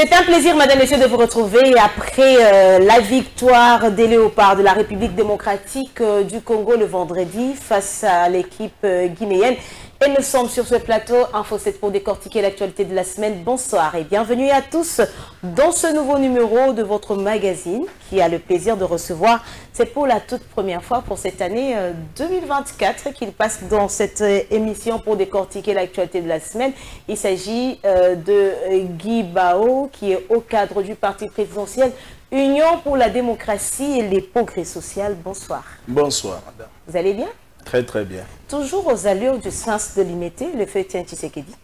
C'est un plaisir, madame, monsieur, de vous retrouver après la victoire des Léopards de la République démocratique du Congo le vendredi face à l'équipe guinéenne. Et nous sommes sur ce plateau Info 7 pour décortiquer l'actualité de la semaine. Bonsoir et bienvenue à tous dans ce nouveau numéro de votre magazine qui a le plaisir de recevoir. C'est pour la toute première fois pour cette année 2024 qu'il passe dans cette émission pour décortiquer l'actualité de la semaine. Il s'agit de Guy Bao qui est au cadre du parti présidentiel Union pour la démocratie et les progrès sociaux. Bonsoir. Bonsoir, madame. Vous allez bien? Très, très bien. Toujours aux allures du sens de l'imité, le feu Etienne Tshisekedi.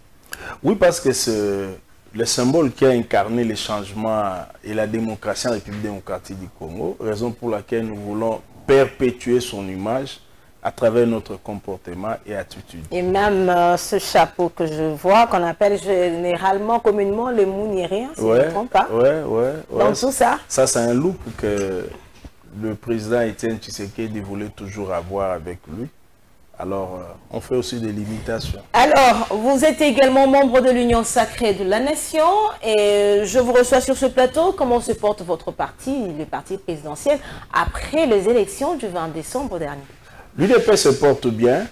Oui, parce que c'est le symbole qui a incarné les changements et la démocratie en République démocratique du Congo, raison pour laquelle nous voulons perpétuer son image à travers notre comportement et attitude. Et même ce chapeau que je vois, qu'on appelle généralement, communément, le mounirien, si je ne me trompe pas. Donc tout ça. Ça, c'est un look que le président Etienne Tshisekedi voulait toujours avoir avec lui. Alors, on fait aussi des limitations. Alors, vous êtes également membre de l'Union sacrée de la Nation et je vous reçois sur ce plateau. Comment se porte votre parti, le parti présidentiel, après les élections du 20 décembre dernier? L'UDP se porte bien,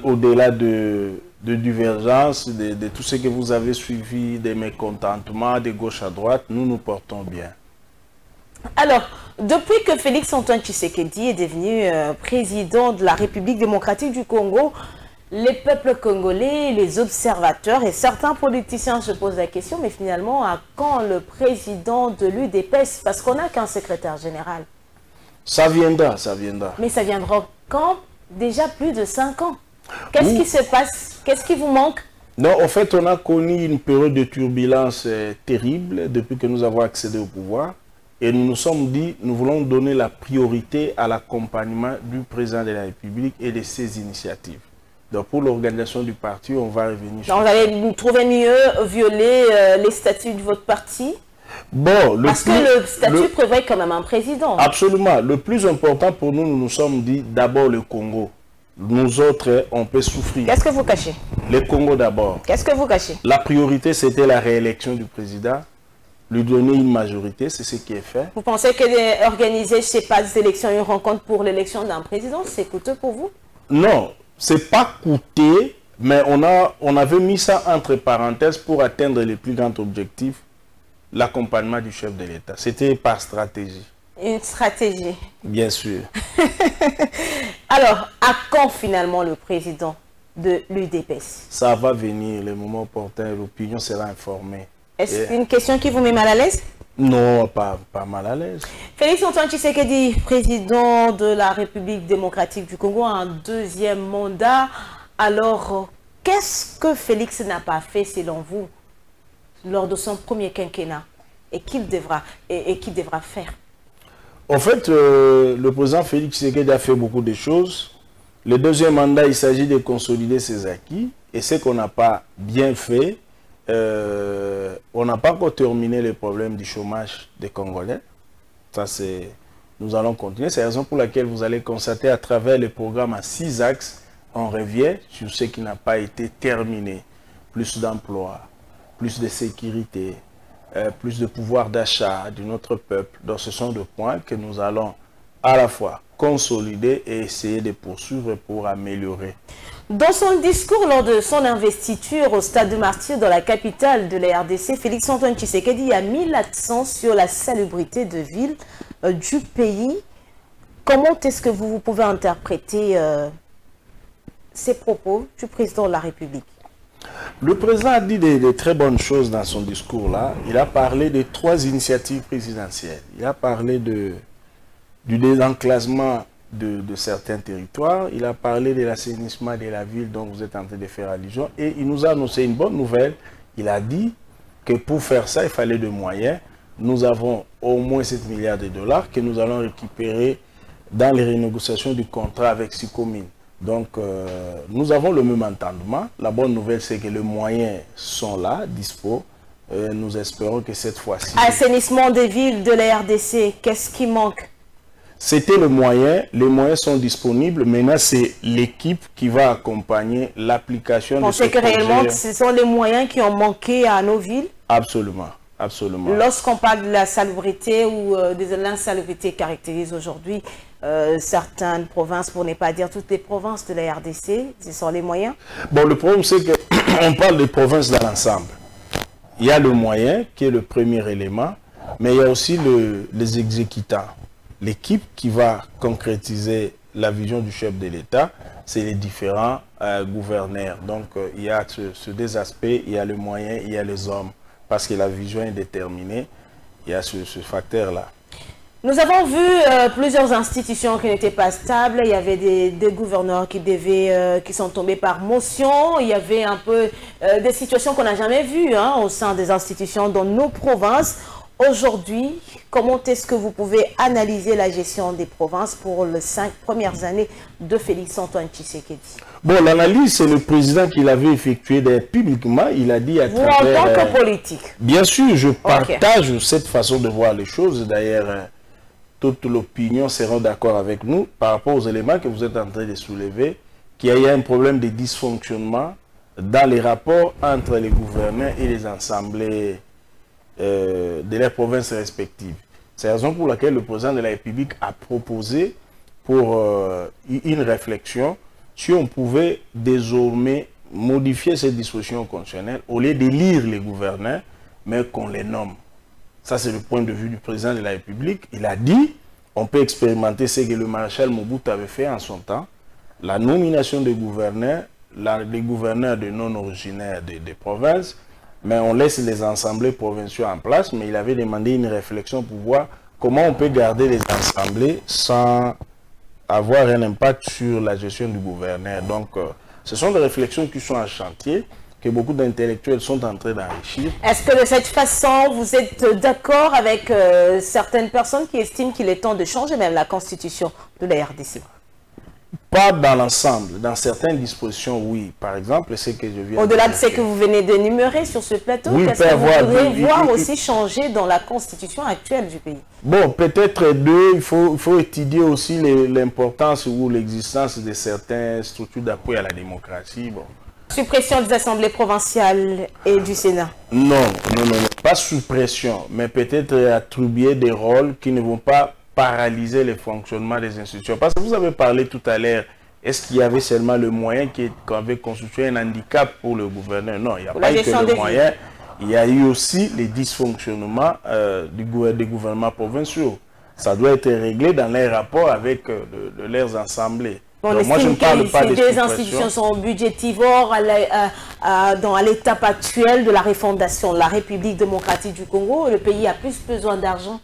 au-delà de divergences, de tout ce que vous avez suivi, des mécontentements de gauche à droite, nous nous portons bien. Alors, depuis que Félix-Antoine Tshisekedi est devenu président de la République démocratique du Congo, les peuples congolais, les observateurs et certains politiciens se posent la question, mais finalement, à quand le président de l'UDPS? Parce qu'on n'a qu'un secrétaire général. Ça viendra, ça viendra. Mais ça viendra quand? Déjà plus de 5 ans. Qu'est-ce qui se passe? Qu'est-ce qui vous manque? Non, en fait, on a connu une période de turbulence terrible depuis que nous avons accédé au pouvoir. Et nous nous sommes dit, nous voulons donner la priorité à l'accompagnement du président de la République et de ses initiatives. Donc pour l'organisation du parti, on va revenir sur ça. Vous allez trouver mieux violer les statuts de votre parti? Bon, parce que le statut prévoit quand même un président. Absolument. Le plus important pour nous, nous nous sommes dit d'abord le Congo. Nous autres, on peut souffrir. Qu'est-ce que vous cachez? Le Congo d'abord. Qu'est-ce que vous cachez? La priorité, c'était la réélection du président. Lui donner une majorité, c'est ce qui est fait. Vous pensez que organiser, je ne sais pas, des élections, une rencontre pour l'élection d'un président, c'est coûteux pour vous? Non, ce n'est pas coûteux, mais on avait mis ça entre parenthèses pour atteindre les plus grands objectifs, l'accompagnement du chef de l'État. C'était par stratégie. Une stratégie? Bien sûr. Alors, à quand finalement le président de l'UDPS? Ça va venir, le moment opportun, l'opinion sera informée. Est-ce une question qui vous met mal à l'aise? Non, pas mal à l'aise. Félix-Antoine Tshisekedi, président de la République démocratique du Congo, un deuxième mandat. Alors, qu'est-ce que Félix n'a pas fait selon vous lors de son premier quinquennat et qu'il devra faire? En fait, le président Félix Tshisekedi a fait beaucoup de choses. Le deuxième mandat, il s'agit de consolider ses acquis. Et ce qu'on n'a pas bien fait, on n'a pas encore terminé le problème du chômage des Congolais. Ça, nous allons continuer. C'est la raison pour laquelle vous allez constater à travers le programme à 6 axes, on revient sur ce qui n'a pas été terminé. Plus d'emploi, plus de sécurité, plus de pouvoir d'achat de notre peuple. Donc ce sont des points que nous allons à la fois consolider et essayer de poursuivre pour améliorer. Dans son discours lors de son investiture au Stade de Martyrs dans la capitale de la RDC, Félix-Antoine Tshisekedi a mis l'accent sur la salubrité de ville du pays. Comment est-ce que vous pouvez interpréter ces propos du président de la République? Le président a dit de très bonnes choses dans son discours-là. Il a parlé de 3 initiatives présidentielles. Il a parlé du désenclavement de certains territoires. Il a parlé de l'assainissement de la ville dont vous êtes en train de faire allusion. Et il nous a annoncé une bonne nouvelle. Il a dit que pour faire ça, il fallait des moyens. Nous avons au moins 7 milliards de dollars que nous allons récupérer dans les renégociations du contrat avec 6 communes. Donc, nous avons le même entendement. La bonne nouvelle, c'est que les moyens sont là, dispo. Nous espérons que cette fois-ci... Assainissement des villes de la RDC, qu'est-ce qui manque? C'était le moyen, les moyens sont disponibles. Maintenant, c'est l'équipe qui va accompagner l'application de ce projet. Vous pensez que réellement, ce sont les moyens qui ont manqué à nos villes? Absolument. Absolument. Lorsqu'on parle de la salubrité ou de l'insalubrité caractérise aujourd'hui certaines provinces, pour ne pas dire toutes les provinces de la RDC, ce sont les moyens? Bon, le problème, c'est qu'on parle des provinces dans l'ensemble. Il y a le moyen, qui est le premier élément, mais il y a aussi les exécutants. L'équipe qui va concrétiser la vision du chef de l'État, c'est les différents gouverneurs. Donc, il y a ces deux aspects, il y a le moyen, il y a les hommes. Parce que la vision est déterminée, il y a ce facteur-là. Nous avons vu plusieurs institutions qui n'étaient pas stables. Il y avait des gouverneurs qui sont tombés par motion. Il y avait un peu des situations qu'on n'a jamais vues au sein des institutions dans nos provinces. Aujourd'hui, comment est-ce que vous pouvez analyser la gestion des provinces pour les 5 premières années de Félix-Antoine Tshisekedi? Bon, l'analyse, c'est le président qui l'avait effectuée publiquement. Il a dit à travers... Vous, en tant que politique? Bien sûr, je partage cette façon de voir les choses. D'ailleurs, toute l'opinion sera d'accord avec nous par rapport aux éléments que vous êtes en train de soulever, qu'il y a un problème de dysfonctionnement dans les rapports entre les gouverneurs et les assemblées de leurs provinces respectives. C'est la raison pour laquelle le président de la République a proposé pour une réflexion si on pouvait désormais modifier ces dispositions constitutionnelles au lieu d'élire les gouverneurs, mais qu'on les nomme. Ça, c'est le point de vue du président de la République. Il a dit, on peut expérimenter ce que le maréchal Mobutu avait fait en son temps, la nomination des gouverneurs, les gouverneurs de non originaires des provinces, mais on laisse les assemblées provinciaux en place, mais il avait demandé une réflexion pour voir comment on peut garder les assemblées sans avoir un impact sur la gestion du gouverneur. Donc, ce sont des réflexions qui sont en chantier, que beaucoup d'intellectuels sont en train d'enrichir. Est-ce que de cette façon, vous êtes d'accord avec certaines personnes qui estiment qu'il est temps de changer même la constitution de la RDC? Pas dans l'ensemble. Dans certaines dispositions, oui. Par exemple, c'est que je viens... Au-delà de ce que vous venez d'énumérer sur ce plateau, oui, qu'est-ce que vous voudriez voir aussi changer dans la constitution actuelle du pays? Bon, peut-être deux. Il faut étudier aussi l'importance ou l'existence de certaines structures d'appui à la démocratie. Bon. Suppression des assemblées provinciales et du Sénat? Non, pas suppression, mais peut-être attribuer des rôles qui ne vont pas paralyser le fonctionnement des institutions. Parce que vous avez parlé tout à l'heure, est-ce qu'il y avait seulement le moyen qui avait constitué un handicap pour le gouverneur? Non, il n'y a pas eu que le moyen. Il y a eu aussi les dysfonctionnements des gouvernements provinciaux. Ça doit être réglé dans les rapports avec leurs assemblées. Bon, donc, moi, je ne parle pas de des institutions sont budgétivores à l'étape actuelle de la refondation de la République démocratique du Congo. Le pays a plus besoin d'argent.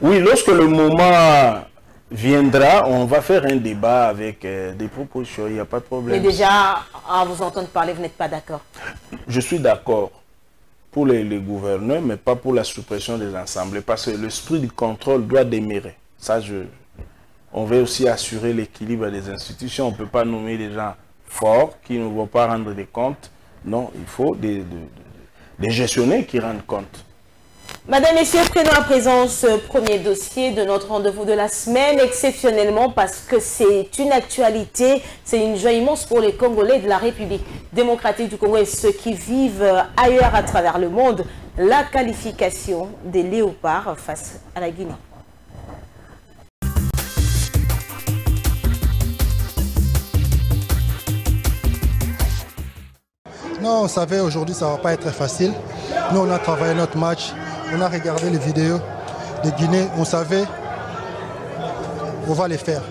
Oui, lorsque le moment viendra, on va faire un débat avec des propositions, il n'y a pas de problème. Mais déjà, à vous entendre parler, vous n'êtes pas d'accord? Je suis d'accord pour les gouverneurs, mais pas pour la suppression des assemblées, parce que l'esprit du contrôle doit demeurer. Ça, on veut aussi assurer l'équilibre des institutions. On ne peut pas nommer des gens forts qui ne vont pas rendre des comptes. Non, il faut des gestionnaires qui rendent compte. Madame, Messieurs, prenons à présent ce premier dossier de notre rendez-vous de la semaine, exceptionnellement parce que c'est une actualité, c'est une joie immense pour les Congolais de la République démocratique du Congo et ceux qui vivent ailleurs à travers le monde, la qualification des Léopards face à la Guinée. Non, on savait aujourd'hui ça ne va pas être facile. Nous, on a travaillé notre match. On a regardé les vidéos de Guinée, on savait on va les faire.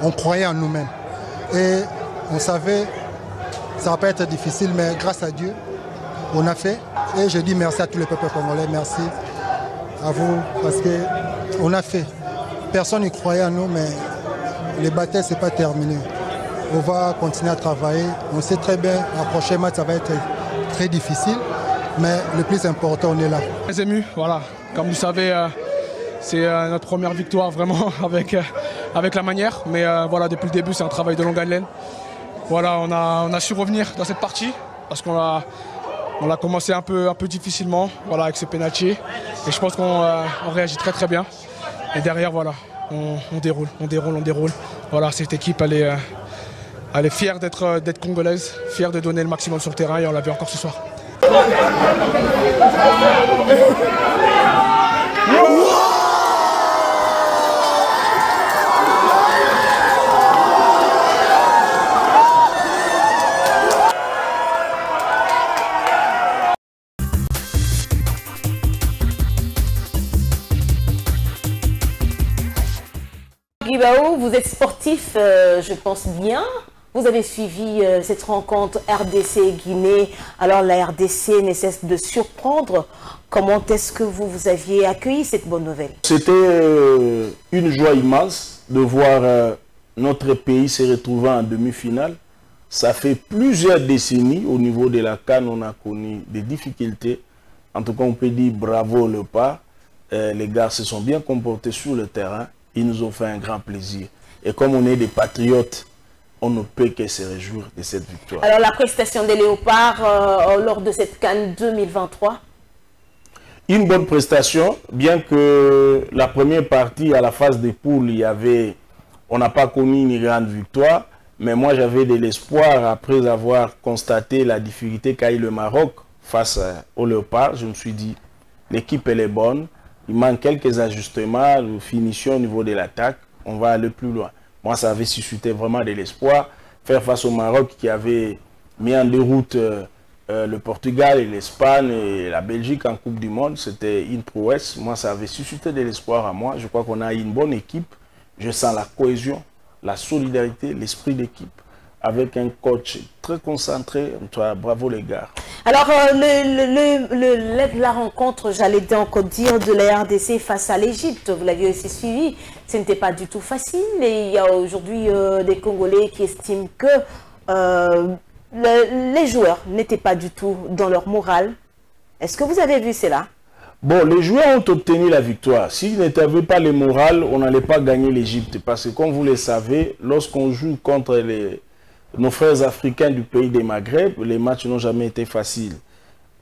On croyait en nous-mêmes. Et on savait ça va pas être difficile, mais grâce à Dieu, on a fait. Et je dis merci à tous les peuples congolais, merci à vous, parce qu'on a fait. Personne n'y croyait en nous, mais les batailles, ce n'est pas terminé. On va continuer à travailler. On sait très bien, le prochain match, ça va être très difficile. Mais le plus important, on est là. Très ému, voilà. Comme vous savez, c'est notre première victoire vraiment avec la manière. Mais voilà, depuis le début, c'est un travail de longue haleine. Voilà, on a su revenir dans cette partie parce qu'on l'a commencé un peu difficilement, voilà, avec ces pénaltys. Et je pense qu'on réagit très très bien. Et derrière, voilà, on déroule. Voilà, cette équipe, elle est fière d'être congolaise, fière de donner le maximum sur le terrain et on l'a vu encore ce soir. Guibaou, vous êtes sportif, je pense bien. Vous avez suivi cette rencontre RDC-Guinée. Alors la RDC ne cesse de surprendre. Comment est-ce que vous aviez accueilli cette bonne nouvelle? C'était une joie immense de voir notre pays se retrouver en demi-finale. Ça fait plusieurs décennies au niveau de la CAN, on a connu des difficultés. En tout cas, on peut dire bravo le pas. Les gars se sont bien comportés sur le terrain. Ils nous ont fait un grand plaisir. Et comme on est des patriotes, on ne peut que se réjouir de cette victoire. Alors la prestation des Léopards lors de cette CAN 2023? Une bonne prestation, bien que la première partie, à la phase des poules, on n'a pas connu une grande victoire. Mais moi, j'avais de l'espoir après avoir constaté la difficulté qu'a eu le Maroc face aux Léopards. Je me suis dit, l'équipe elle est bonne. Il manque quelques ajustements, de finition au niveau de l'attaque. On va aller plus loin. Moi, ça avait suscité vraiment de l'espoir. Faire face au Maroc qui avait mis en déroute le Portugal et l'Espagne et la Belgique en Coupe du Monde, c'était une prouesse. Moi, ça avait suscité de l'espoir à moi. Je crois qu'on a une bonne équipe. Je sens la cohésion, la solidarité, l'esprit d'équipe. Avec un coach très concentré. Bravo les gars. Alors, la rencontre, j'allais donc dire, de la RDC face à l'Égypte, vous l'aviez aussi suivi, ce n'était pas du tout facile. Et il y a aujourd'hui des Congolais qui estiment que les joueurs n'étaient pas du tout dans leur morale. Est-ce que vous avez vu cela? Bon, les joueurs ont obtenu la victoire. S'ils n'avaient pas le moral, on n'allait pas gagner l'Égypte. Parce que comme vous le savez, lorsqu'on joue contre nos frères africains du pays des Maghreb, les matchs n'ont jamais été faciles.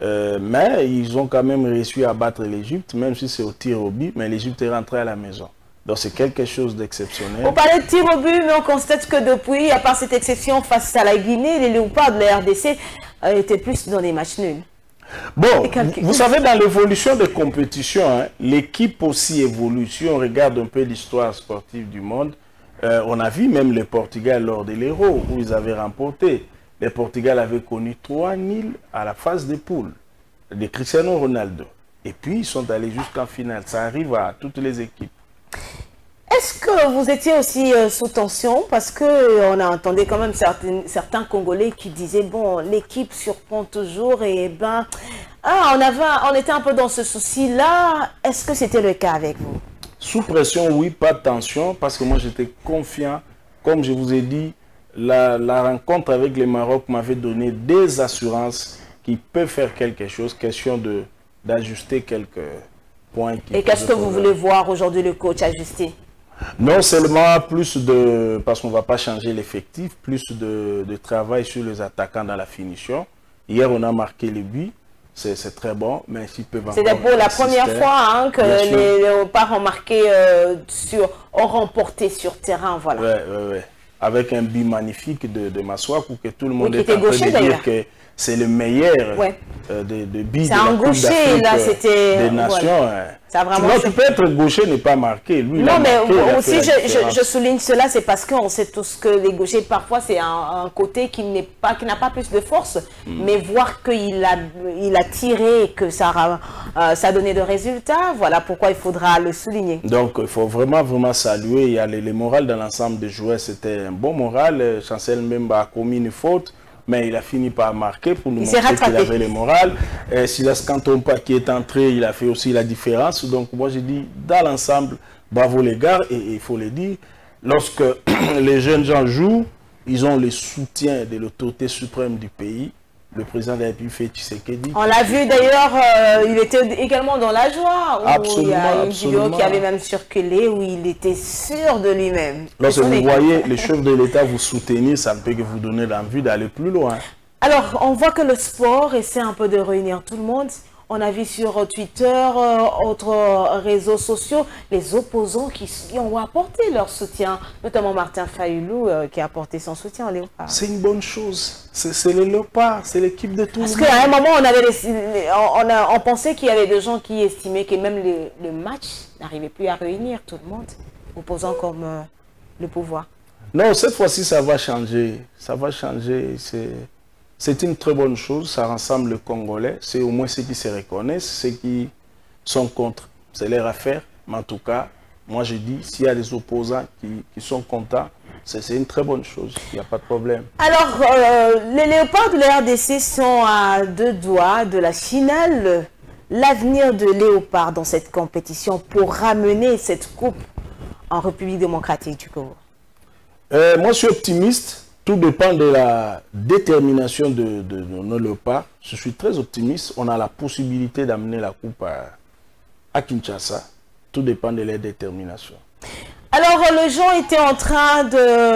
Mais ils ont quand même réussi à battre l'Égypte, même si c'est au tir au but, mais l'Égypte est rentrée à la maison. Donc c'est quelque chose d'exceptionnel. On parlait de tir au but, mais on constate que depuis, à part cette exception face à la Guinée, les Léopards de la RDC étaient plus dans des matchs nuls. Bon, vous savez, dans l'évolution des compétitions, hein, l'équipe aussi évolue. Si on regarde un peu l'histoire sportive du monde, on a vu même le Portugal lors de l'Euro où ils avaient remporté. Le Portugal avait connu 3-0 à la phase des poules de Cristiano Ronaldo. Et puis ils sont allés jusqu'en finale. Ça arrive à toutes les équipes. Est-ce que vous étiez aussi sous tension? Parce qu'on a entendu quand même certains Congolais qui disaient, bon, l'équipe surprend toujours et ben, on était un peu dans ce souci-là. Est-ce que c'était le cas avec vous? Sous pression, oui, pas de tension, parce que moi j'étais confiant. Comme je vous ai dit, la rencontre avec le Maroc m'avait donné des assurances qui peuvent faire quelque chose, question d'ajuster quelques points. Et qu'est-ce que vous voulez voir aujourd'hui le coach ajuster? Non seulement plus de, parce qu'on ne va pas changer l'effectif, plus de travail sur les attaquants dans la finition. Hier, on a marqué le but, c'est très bon, mais s'ils peuvent encore... C'était pour la première fois hein, que les Léopards ont marqué, ont remporté sur terrain, voilà. Ouais. Avec un but magnifique de Maswaku, que tout le monde est en train de dire que c'est le meilleur de buts de la Coupe d'Afrique des Nations. Tu peux être gaucher et pas marquer. Lui, non, mais aussi je souligne cela, c'est parce qu'on sait tous que les gauchers, parfois, c'est un côté qui n'a pas plus de force, mais voir qu'il a tiré et que ça a donné de résultats, voilà pourquoi il faudra le souligner. Donc, il faut vraiment saluer. Il y a le moral dans l'ensemble des joueurs, c'était un bon moral. Chancel Mbemba a commis une faute, mais il a fini par marquer pour nous montrer qu'il avait le moral. Silas Kantompa qui est entré, il a fait aussi la différence. Donc moi j'ai dit, dans l'ensemble, bravo les gars. Et il faut le dire, lorsque les jeunes gens jouent, ils ont le soutien de l'autorité suprême du pays. Le président de la République fait Tshisekedi. On l'a vu d'ailleurs, il était également dans la joie. Absolument, il y a une vidéo qui avait même circulé où il était sûr de lui-même. Lorsque vous voyez les chefs de l'État vous soutenir, ça ne peut que vous donner l'envie d'aller plus loin. Alors, on voit que le sport essaie un peu de réunir tout le monde. On a vu sur Twitter, autres réseaux sociaux, les opposants qui ont apporté leur soutien, notamment Martin Fayoulou qui a apporté son soutien au Léopard. C'est une bonne chose. C'est le Léopard, c'est l'équipe de tout le monde. Parce qu'à un moment, on pensait qu'il y avait des gens qui estimaient que même le match n'arrivait plus à réunir tout le monde, opposant comme le pouvoir. Non, cette fois-ci, ça va changer. Ça va changer. C'est une très bonne chose, ça rassemble le Congolais, c'est au moins ceux qui se reconnaissent, ceux qui sont contre. C'est leur affaire, mais en tout cas, moi je dis, s'il y a des opposants qui sont contents, c'est une très bonne chose, il n'y a pas de problème. Alors, les Léopards de la RDC sont à 2 doigts de la finale. L'avenir de Léopard dans cette compétition pour ramener cette coupe en République démocratique du Congo? Moi je suis optimiste. Tout dépend de la détermination de nos Léopards. Je suis très optimiste. On a la possibilité d'amener la coupe à Kinshasa. Tout dépend de leur détermination. Alors, les gens étaient en train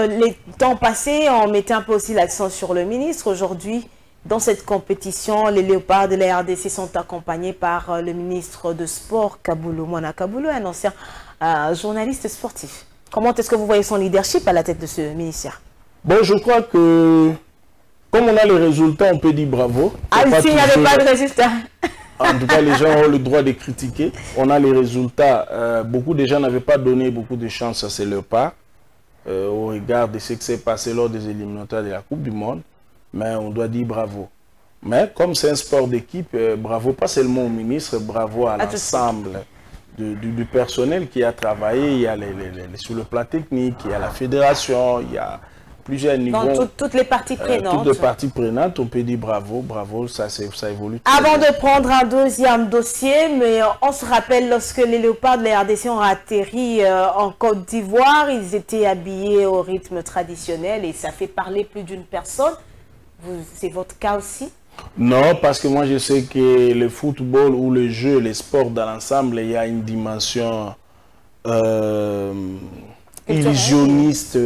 les temps passés, on mettait un peu aussi l'accent sur le ministre. Aujourd'hui, dans cette compétition, les Léopards de la RDC sont accompagnés par le ministre de Sport, Kaboulou Mona Kaboulou, un ancien journaliste sportif. Comment est-ce que vous voyez son leadership à la tête de ce ministère? Bon, je crois que, comme on a les résultats, on peut dire bravo. Ah, s'il n'y avait pas de résultats. En tout cas, les gens ont le droit de critiquer. On a les résultats. Beaucoup de gens n'avaient pas donné beaucoup de chance à ces Léopards au regard de ce qui s'est passé lors des éliminatoires de la Coupe du Monde. Mais on doit dire bravo. Mais comme c'est un sport d'équipe, bravo pas seulement au ministre, bravo à l'ensemble du personnel qui a travaillé. Il y a sur le plan technique, il y a la fédération, il y a plusieurs niveaux. Donc, toutes les parties prenantes. Toutes les parties prenantes, on peut dire bravo, bravo, ça évolue. Avant de prendre un deuxième dossier, mais on se rappelle lorsque les Léopards de la RDC ont atterri en Côte d'Ivoire, ils étaient habillés au rythme traditionnel et ça fait parler plus d'une personne. C'est votre cas aussi? Non, parce que moi je sais que le football ou le jeu, les sports dans l'ensemble, il y a une dimension illusionniste,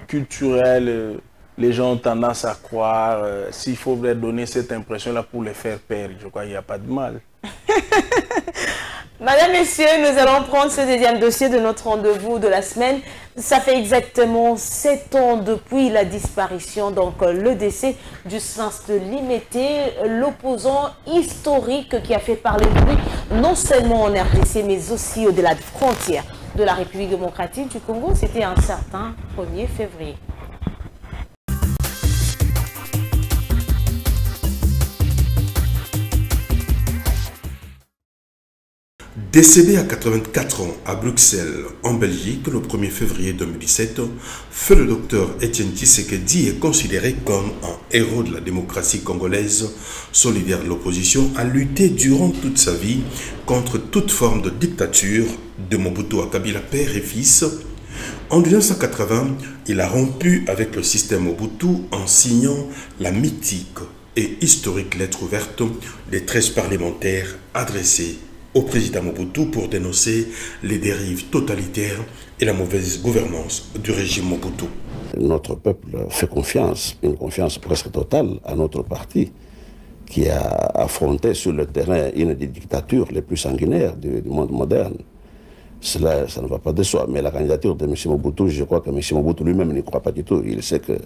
culturelle. Les gens ont tendance à croire, s'il faut leur donner cette impression-là pour les faire perdre, je crois qu'il n'y a pas de mal. Madame, Messieurs, nous allons prendre ce deuxième dossier de notre rendez-vous de la semaine. Ça fait exactement 7 ans depuis la disparition, donc le décès du Sens de Limité, l'opposant historique qui a fait parler de lui, non seulement en RDC, mais aussi au-delà des frontières de la République démocratique du Congo. C'était un certain 1er février. Décédé à 84 ans à Bruxelles, en Belgique, le 1er février 2017, feu le docteur Étienne Tshisekedi est considéré comme un héros de la démocratie congolaise, solidaire de l'opposition, a lutté durant toute sa vie contre toute forme de dictature, de Mobutu à Kabila père et fils. En 1980, il a rompu avec le système Mobutu en signant la mythique et historique lettre ouverte des 13 parlementaires adressés au président Mobutu pour dénoncer les dérives totalitaires et la mauvaise gouvernance du régime Mobutu. Notre peuple fait confiance, une confiance presque totale à notre parti qui a affronté sur le terrain une des dictatures les plus sanguinaires du monde moderne. Cela, ça ne va pas de soi, mais la candidature de M. Mobutu, je crois que M. Mobutu lui-même n'y croit pas du tout. Il sait qu'il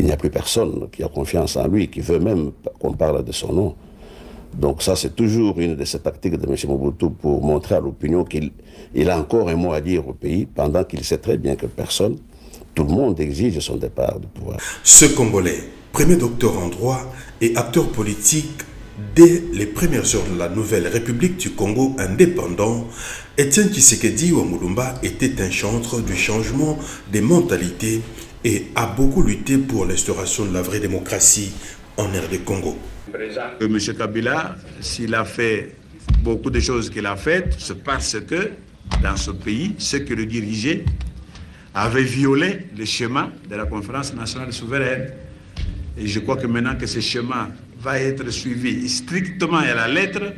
n'y a plus personne qui a confiance en lui, qui veut même qu'on parle de son nom. Donc ça, c'est toujours une de ces tactiques de M. Mobutu pour montrer à l'opinion qu'il a encore un mot à dire au pays, pendant qu'il sait très bien que personne, tout le monde exige son départ du pouvoir. Ce Congolais, premier docteur en droit et acteur politique dès les premières heures de la nouvelle République du Congo indépendant, Étienne Tshisekedi Wamulumba était un chantre du changement des mentalités et a beaucoup lutté pour l'instauration de la vraie démocratie en RD Congo. M. Kabila, s'il a fait beaucoup de choses qu'il a faites, c'est parce que dans ce pays, ceux qui le dirigeaient avaient violé le schéma de la conférence nationale souveraine. Et je crois que maintenant que ce schéma va être suivi strictement à la lettre,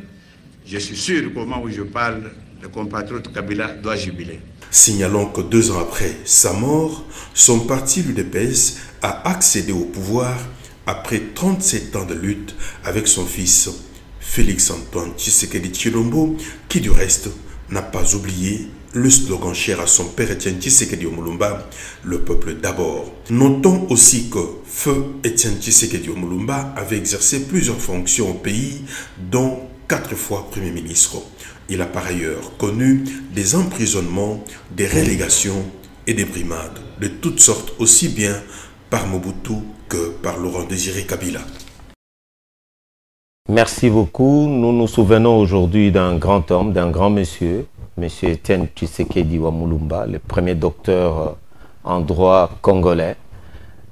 je suis sûr qu'au moment où je parle, le compatriote Kabila doit jubiler. Signalons que 2 ans après sa mort, son parti, l'UDPS, a accédé au pouvoir après 37 ans de lutte avec son fils Félix-Antoine Tshisekedi Tshilombo, qui du reste n'a pas oublié le slogan cher à son père Étienne Tshisekedi Omulumba, le peuple d'abord. Notons aussi que feu Étienne Tshisekedi Omulumba avait exercé plusieurs fonctions au pays, dont 4 fois Premier ministre. Il a par ailleurs connu des emprisonnements, des relégations et des brimades de toutes sortes, aussi bien par Mobutu que par Laurent Désiré Kabila. Merci beaucoup. Nous nous souvenons aujourd'hui d'un grand homme, d'un grand monsieur, M. Étienne Tshisekedi Omulumba, le premier docteur en droit congolais,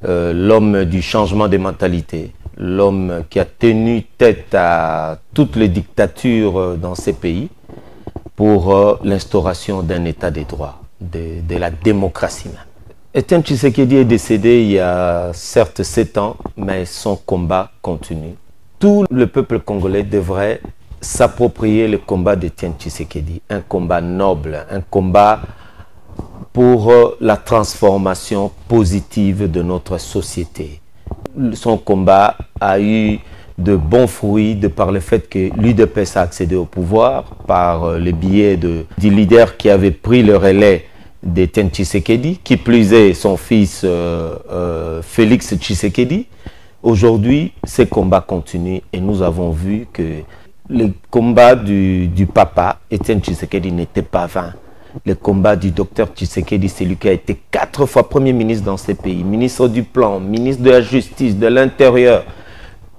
l'homme du changement des mentalités, l'homme qui a tenu tête à toutes les dictatures dans ces pays pour l'instauration d'un état des droits, de la démocratie même. Étienne Tshisekedi est décédé il y a certes 7 ans, mais son combat continue. Tout le peuple congolais devrait s'approprier le combat d'Étienne Tshisekedi, un combat noble, un combat pour la transformation positive de notre société. Son combat a eu de bons fruits de par le fait que l'UDPS a accédé au pouvoir par le biais du leader qui avait pris le relais d'Étienne Tshisekedi, qui plus est son fils Félix Tshisekedi. Aujourd'hui, ces combats continuent et nous avons vu que le combat du papa, Étienne Tshisekedi, n'était pas vain. Le combat du docteur Tshisekedi, c'est lui qui a été 4 fois Premier ministre dans ces pays, ministre du Plan, ministre de la Justice, de l'Intérieur,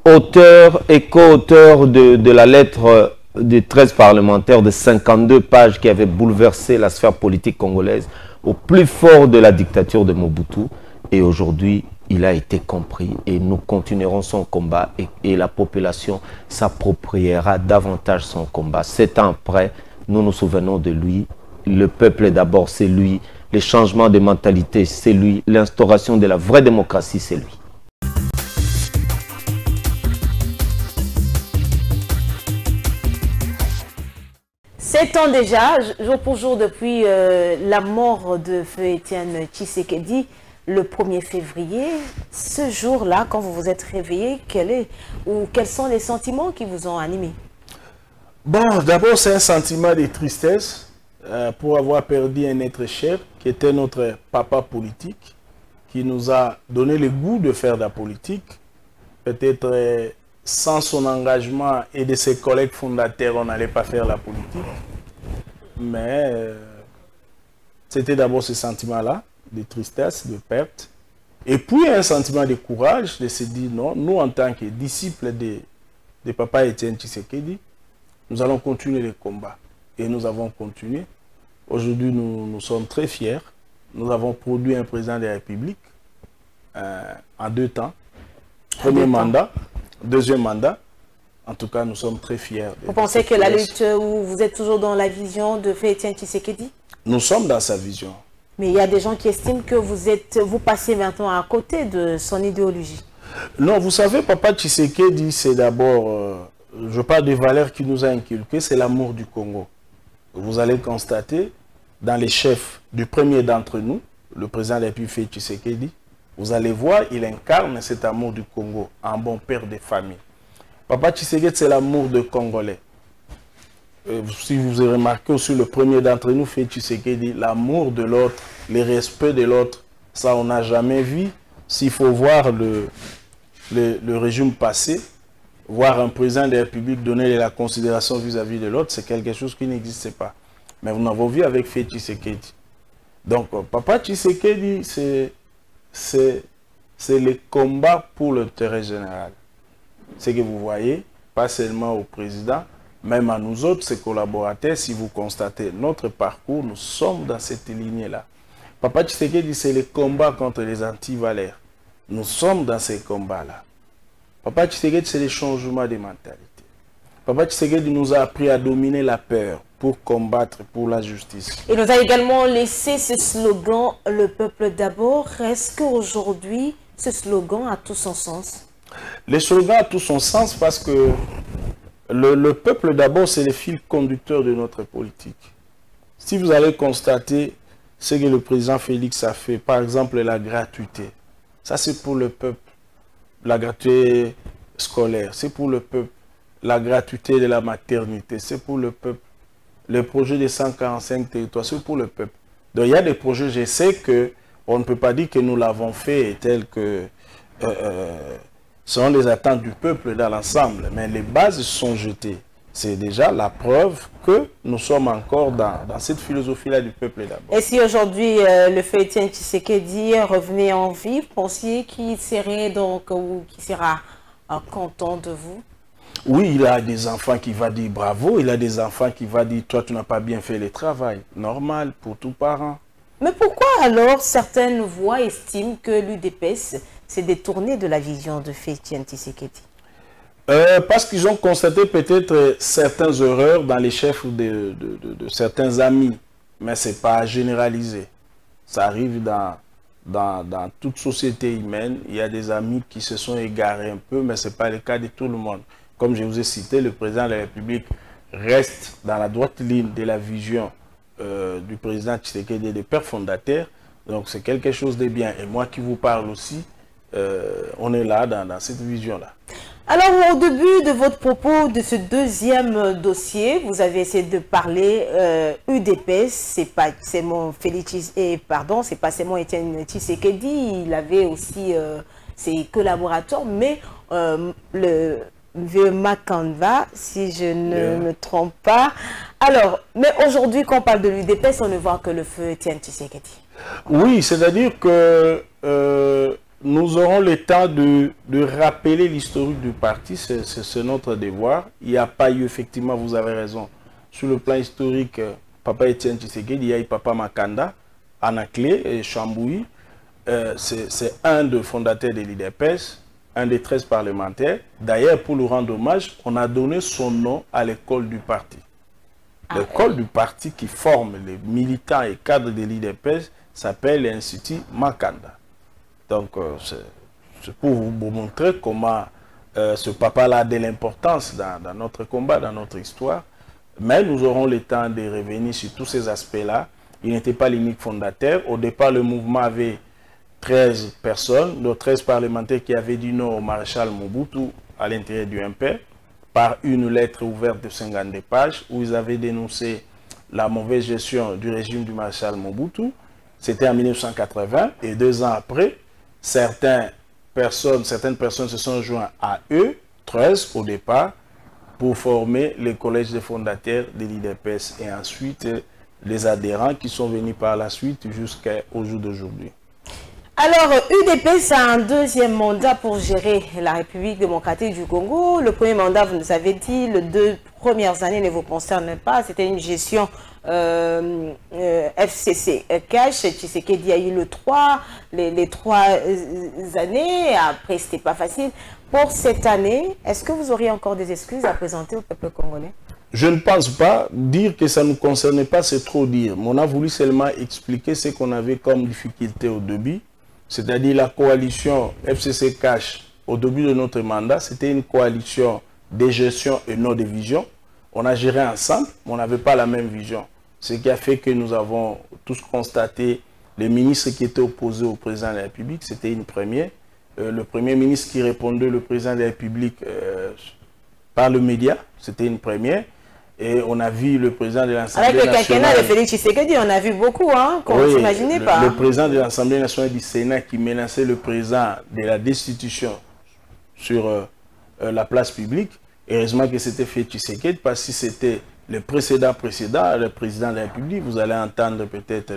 auteur et co-auteur de la lettre de 13 parlementaires de 52 pages qui avait bouleversé la sphère politique congolaise au plus fort de la dictature de Mobutu. Et aujourd'hui, il a été compris et nous continuerons son combat et la population s'appropriera davantage son combat. 7 ans après, nous nous souvenons de lui. Le peuple d'abord, c'est lui. Le changement de mentalité, c'est lui. L'instauration de la vraie démocratie, c'est lui. Sept ans déjà, jour pour jour depuis la mort de feu Étienne Tshisekedi, le 1er février. Ce jour-là, quand vous vous êtes réveillé, quels sont les sentiments qui vous ont animé? Bon, d'abord, c'est un sentiment de tristesse pour avoir perdu un être cher qui était notre papa politique, qui nous a donné le goût de faire de la politique. Peut-être sans son engagement et de ses collègues fondateurs, on n'allait pas faire la politique. Mais c'était d'abord ce sentiment-là, de tristesse, de perte. Et puis un sentiment de courage, de se dire non, nous en tant que disciples de papa Étienne Tshisekedi, nous allons continuer le combat. Et nous avons continué. Aujourd'hui, nous sommes très fiers. Nous avons produit un président de la République en 2 temps. Premier mandat, deuxième mandat. En tout cas, nous sommes très fiers. Vous pensez que la lutte, vous êtes toujours dans la vision de feu Étienne Tshisekedi? Nous sommes dans sa vision. Mais il y a des gens qui estiment que vous passez maintenant à côté de son idéologie. Non, vous savez, papa Tshisekedi, c'est d'abord, je parle des valeurs qu'il nous a inculquées, c'est l'amour du Congo. Vous allez constater, dans les chefs du premier d'entre nous, le président de la République Tshisekedi, vous allez voir, il incarne cet amour du Congo, un bon père de famille. Papa Tshisekedi, c'est l'amour de Congolais. Si vous avez remarqué aussi, le premier d'entre nous, Félix Tshisekedi, l'amour de l'autre, le respect de l'autre, ça on n'a jamais vu. S'il faut voir le régime passé, voir un président de la République donner la considération vis-à-vis de l'autre, c'est quelque chose qui n'existait pas. Mais nous l'avons vu avec Félix Tshisekedi. Donc, papa Tshisekedi, c'est le combat pour l'intérêt général. Ce que vous voyez, pas seulement au président, même à nous autres, ses collaborateurs, si vous constatez notre parcours, nous sommes dans cette lignée-là. Papa Tshisekedi, c'est le combat contre les anti-valeurs. Nous sommes dans ces combats-là. Papa Tshisekedi, c'est le changement de mentalité. Papa Tshisekedi nous a appris à dominer la peur pour combattre pour la justice. Il nous a également laissé ce slogan « Le peuple d'abord ». Est-ce qu'aujourd'hui, ce slogan a tout son sens? Le slogan a tout son sens parce que le peuple d'abord, c'est le fil conducteur de notre politique. Si vous allez constater ce que le président Félix a fait, par exemple la gratuité, ça c'est pour le peuple. La gratuité scolaire, c'est pour le peuple. la gratuité de la maternité, c'est pour le peuple. Le projet des 145 territoires, c'est pour le peuple. Donc il y a des projets, je sais qu'on ne peut pas dire que nous l'avons fait tel que sont les attentes du peuple dans l'ensemble, mais les bases sont jetées. C'est déjà la preuve que nous sommes encore dans cette philosophie-là du peuple d'abord. Et si aujourd'hui le feu Étienne Tshisekedi revenait en vie, pensiez qu'il serait donc ou qu'il sera content de vous? Oui, il a des enfants qui vont dire bravo, il a des enfants qui vont dire toi tu n'as pas bien fait le travail. Normal pour tout parent. Mais pourquoi alors certaines voix estiment que l'UDPS s'est détourné de la vision de feu Étienne Tshisekedi? Parce qu'ils ont constaté peut-être certaines erreurs dans les chefs de certains amis, mais ce n'est pas généralisé. Ça arrive dans toute société humaine. Il y a des amis qui se sont égarés un peu, mais ce n'est pas le cas de tout le monde. Comme je vous ai cité, le président de la République reste dans la droite ligne de la vision du président Tshisekedi, des pères fondateurs. Donc c'est quelque chose de bien. Et moi qui vous parle aussi, on est là dans cette vision-là. Alors, au début de votre propos de ce deuxième dossier, vous avez essayé de parler UDPS, c'est pas seulement c'est pas seulement Étienne Tshisekedi, il avait aussi ses collaborateurs, mais le vieux Makanda, si je ne me trompe pas. Alors, mais aujourd'hui, quand on parle de l'UDPS, on ne voit que le feu Étienne Tshisekedi. Oui, c'est-à-dire que nous aurons le temps de rappeler l'historique du parti, c'est notre devoir. Il n'y a pas eu, effectivement, vous avez raison, sur le plan historique, Papa Étienne Tshisekedi, il y a eu Papa Makanda, Anaclé et Chambouy. C'est un des fondateurs de l'UDPS, un des 13 parlementaires. D'ailleurs, pour lui rendre hommage, on a donné son nom à l'école du parti. L'école du parti qui forme les militants et cadres de l'UDPS s'appelle l'Institut Makanda. Donc, c'est pour vous montrer comment ce papa-là a de l'importance dans notre combat, dans notre histoire. Mais nous aurons le temps de revenir sur tous ces aspects-là. Il n'était pas l'unique fondateur. Au départ, le mouvement avait 13 personnes, nos 13 parlementaires qui avaient dit non au maréchal Mobutu à l'intérieur du MP, par une lettre ouverte de 52 pages, où ils avaient dénoncé la mauvaise gestion du régime du maréchal Mobutu. C'était en 1980, et 2 ans après, certaines personnes se sont jointes à eux, 13 au départ, pour former le collège des fondateurs de l'UDPS et ensuite les adhérents qui sont venus par la suite jusqu'au jour d'aujourd'hui. Alors, UDPS a un deuxième mandat pour gérer la République démocratique du Congo. Le premier mandat, vous nous avez dit, les 2 premières années ne vous concernent pas. C'était une gestion FCC cash. Tshisekedi a eu les 3 années. Après, ce n'était pas facile. Pour cette année, est-ce que vous auriez encore des excuses à présenter au peuple congolais? Je ne pense pas. Dire que ça ne nous concernait pas, c'est trop dire. Mais on a voulu seulement expliquer ce qu'on avait comme difficulté au début. C'est-à-dire la coalition FCC Cash, au début de notre mandat, c'était une coalition de gestion et non de vision. On a géré ensemble, mais on n'avait pas la même vision. Ce qui a fait que nous avons tous constaté les ministres qui étaient opposés au président de la République, c'était une première. Le premier ministre qui répondait au président de la République par le média, c'était une première. Et on a vu le président de l'Assemblée nationale... Avec le quinquennat de Félix Tshisekedi, on a vu beaucoup, hein, qu'on ne s'imaginait pas. Le président de l'Assemblée nationale du Sénat qui menaçait le président de la destitution sur la place publique. Heureusement que c'était fait Tshisekedi, parce que si c'était le précédent, le président de la République, vous allez entendre peut-être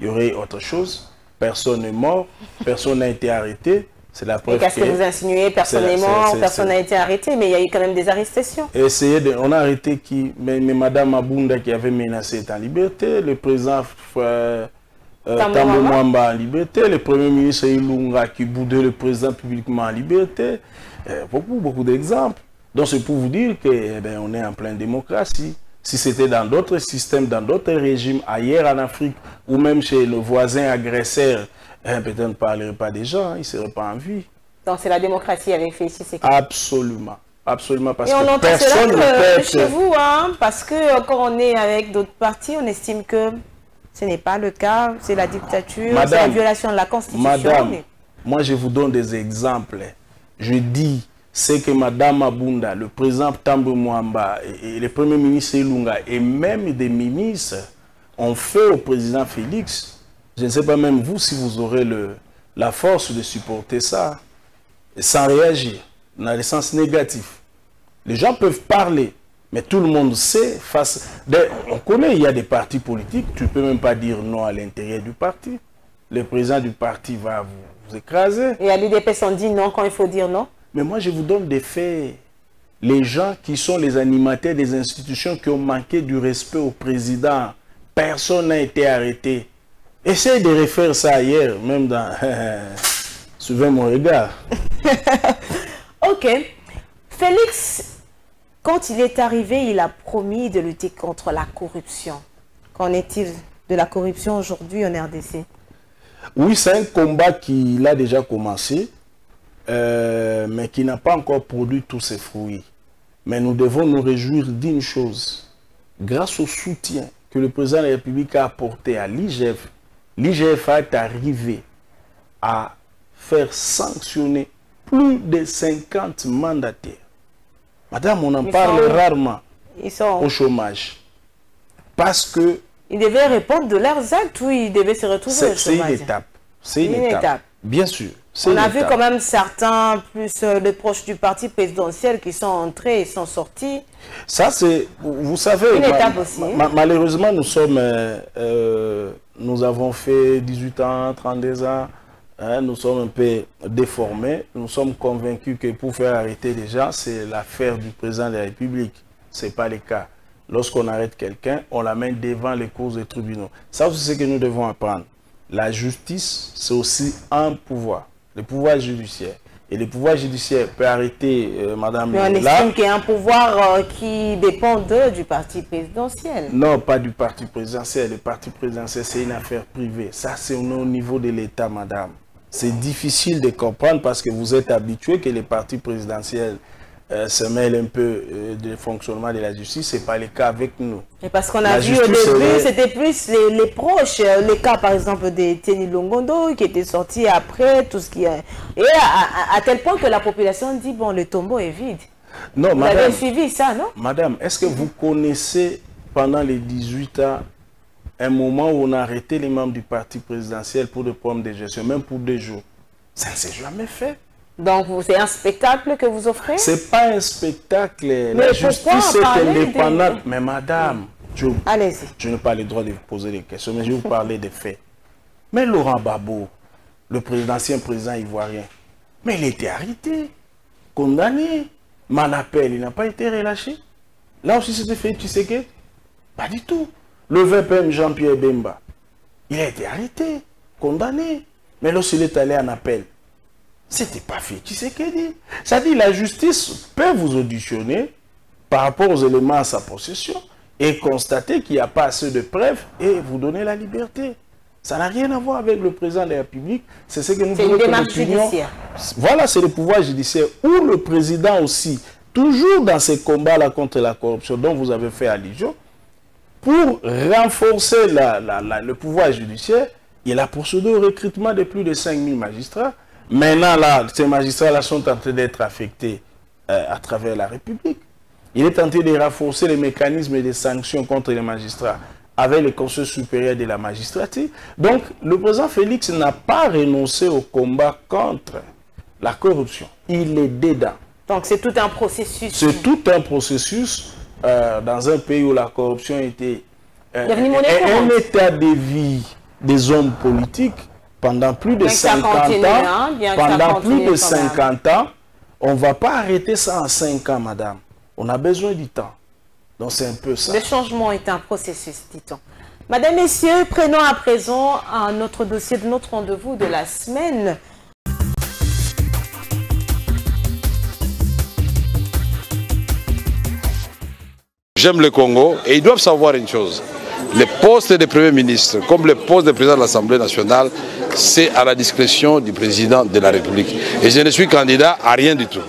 il y aurait autre chose. Personne n'est mort, personne n'a été arrêté. C'est la preuve. Qu'est-ce que vous insinuez? Personne n'est mort, personne n'a été arrêté, mais il y a eu quand même des arrestations. On a arrêté qui? Mais Mme Mabunda qui avait menacé est en liberté, le président Tambo Mwamba en liberté, le premier ministre Ilunga qui boudait le président publiquement en liberté. Beaucoup d'exemples. Donc c'est pour vous dire qu'on est en pleine démocratie. Si c'était dans d'autres systèmes, dans d'autres régimes, ailleurs en Afrique, ou même chez nos voisins agresseurs, peut-être on ne parlerait pas des gens, ils ne seraient pas en vie. Donc c'est la démocratie avec Félix Tshisekedi. Absolument. Absolument, parce que personne ne peut chez vous, hein, parce que quand on est avec d'autres partis, on estime que ce n'est pas le cas, c'est la dictature, c'est la violation de la Constitution. Madame, moi je vous donne des exemples. Je dis, c'est que Mme Abunda, le président Tambo Mwamba et le premier ministre Ilunga et même des ministres ont fait au président Félix. Je ne sais pas même vous si vous aurez la force de supporter ça sans réagir, dans le sens négatif. Les gens peuvent parler, mais tout le monde sait, on connaît, il y a des partis politiques, tu ne peux même pas dire non à l'intérieur du parti. Le président du parti va vous écraser. Et à l'UDPS, on dit non quand il faut dire non. Mais moi, je vous donne des faits. Les gens qui sont les animateurs des institutions qui ont manqué du respect au président, personne n'a été arrêté. Essayez de refaire ça ailleurs, même dans... Suivez mon regard. Ok. Félix, quand il est arrivé, il a promis de lutter contre la corruption. Qu'en est-il de la corruption aujourd'hui en RDC? Oui, c'est un combat qui a déjà commencé, mais qui n'a pas encore produit tous ses fruits. Mais nous devons nous réjouir d'une chose. Grâce au soutien que le président de la République a apporté à l'IGF, l'IGF est arrivé à faire sanctionner plus de 50 mandataires. Madame, on en parle rarement au chômage. Parce que... Ils devaient répondre de leurs actes ou ils devaient se retrouver au chômage? C'est une étape. C'est une étape. Bien sûr. On a vu quand même certains, plus les proches du parti présidentiel, qui sont entrés et sont sortis. Ça, c'est... Vous savez... Une étape aussi. Malheureusement, nous avons fait 18 ans, 32 ans. Hein, nous sommes un peu déformés. Nous sommes convaincus que pour faire arrêter des gens, c'est l'affaire du président de la République. Ce n'est pas le cas. Lorsqu'on arrête quelqu'un, on l'amène devant les cours des tribunaux. Ça, c'est ce que nous devons apprendre. La justice, c'est aussi un pouvoir, le pouvoir judiciaire. Et le pouvoir judiciaire peut arrêter Madame... Mais on estime qu'il y a un pouvoir qui dépend du parti présidentiel. Non, pas du parti présidentiel. Le parti présidentiel, c'est une affaire privée. Ça, c'est au niveau de l'État, madame. C'est difficile de comprendre parce que vous êtes habitué que les partis présidentiels se mêlent un peu du fonctionnement de la justice. Ce n'est pas le cas avec nous. Et parce qu'on a vu au début, c'était plus les proches. Les cas, par exemple, de Tieni Longondo qui était sorti après, tout ce qui est... Et à tel point que la population dit, bon, le tombeau est vide. Non, vous madame, avez suivi ça, non? Madame, est-ce que vous connaissez, pendant les 18 ans, un moment où on a arrêté les membres du parti présidentiel pour des problèmes de gestion, même pour 2 jours? Ça ne s'est jamais fait. Donc, c'est un spectacle que vous offrez? Ce n'est pas un spectacle. Mais la justice est indépendante. Mais madame, je n'ai pas le droit de vous poser des questions, mais je vais vous parler des faits. Mais Laurent Gbagbo, ancien président ivoirien, mais il a été arrêté, condamné. Manapel, il n'a pas été relâché. Là aussi, c'était fait, tu sais que? Pas du tout. Le VPM Jean-Pierre Bemba, il a été arrêté, condamné. Mais lorsqu'il est allé en appel, c'était pas fait. Tu sais qu'elle dit? Ça dit la justice peut vous auditionner par rapport aux éléments à sa possession et constater qu'il n'y a pas assez de preuves et vous donner la liberté. Ça n'a rien à voir avec le président de la République. C'est ce que nous voulons que nous tenions. Voilà, c'est le pouvoir judiciaire où le président aussi, toujours dans ces combats-là contre la corruption dont vous avez fait allusion, pour renforcer le pouvoir judiciaire, il a procédé au recrutement de plus de 5000 magistrats. Maintenant, là, ces magistrats-là sont en train d'être affectés à travers la République. Il est tenté de renforcer les mécanismes de sanctions contre les magistrats avec le Conseil supérieur de la magistrature. Donc, le président Félix n'a pas renoncé au combat contre la corruption. Il est dedans. Donc, c'est tout un processus. C'est tout un processus dans un pays où la corruption était un état de vie des hommes politiques. Pendant plus de 50 ans, on ne va pas arrêter ça en 5 ans, madame. On a besoin du temps. Donc c'est un peu ça. Le changement est un processus, dit-on. Madame, messieurs, prenons à présent notre dossier de notre rendez-vous de la semaine. J'aime le Congo et ils doivent savoir une chose. Les postes de Premier ministre, comme le poste de président de l'Assemblée nationale, c'est à la discrétion du président de la République. Et je ne suis candidat à rien du tout.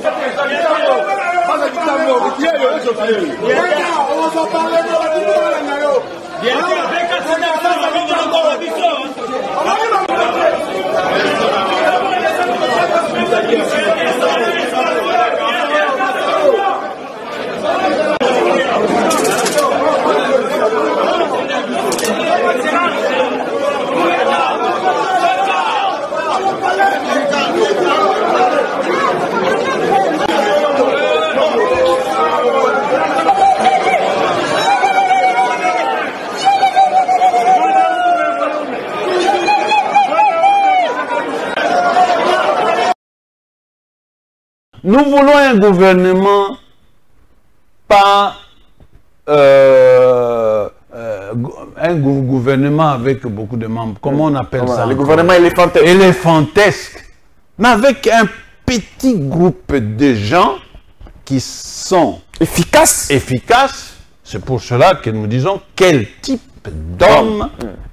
Nous voulons un gouvernement pas un gouvernement avec beaucoup de membres. Comment on appelle ça? Le gouvernement éléphantesque. Éléphantesque. Mais avec un petit groupe de gens qui sont efficaces. C'est pour cela que nous disons quel type d'homme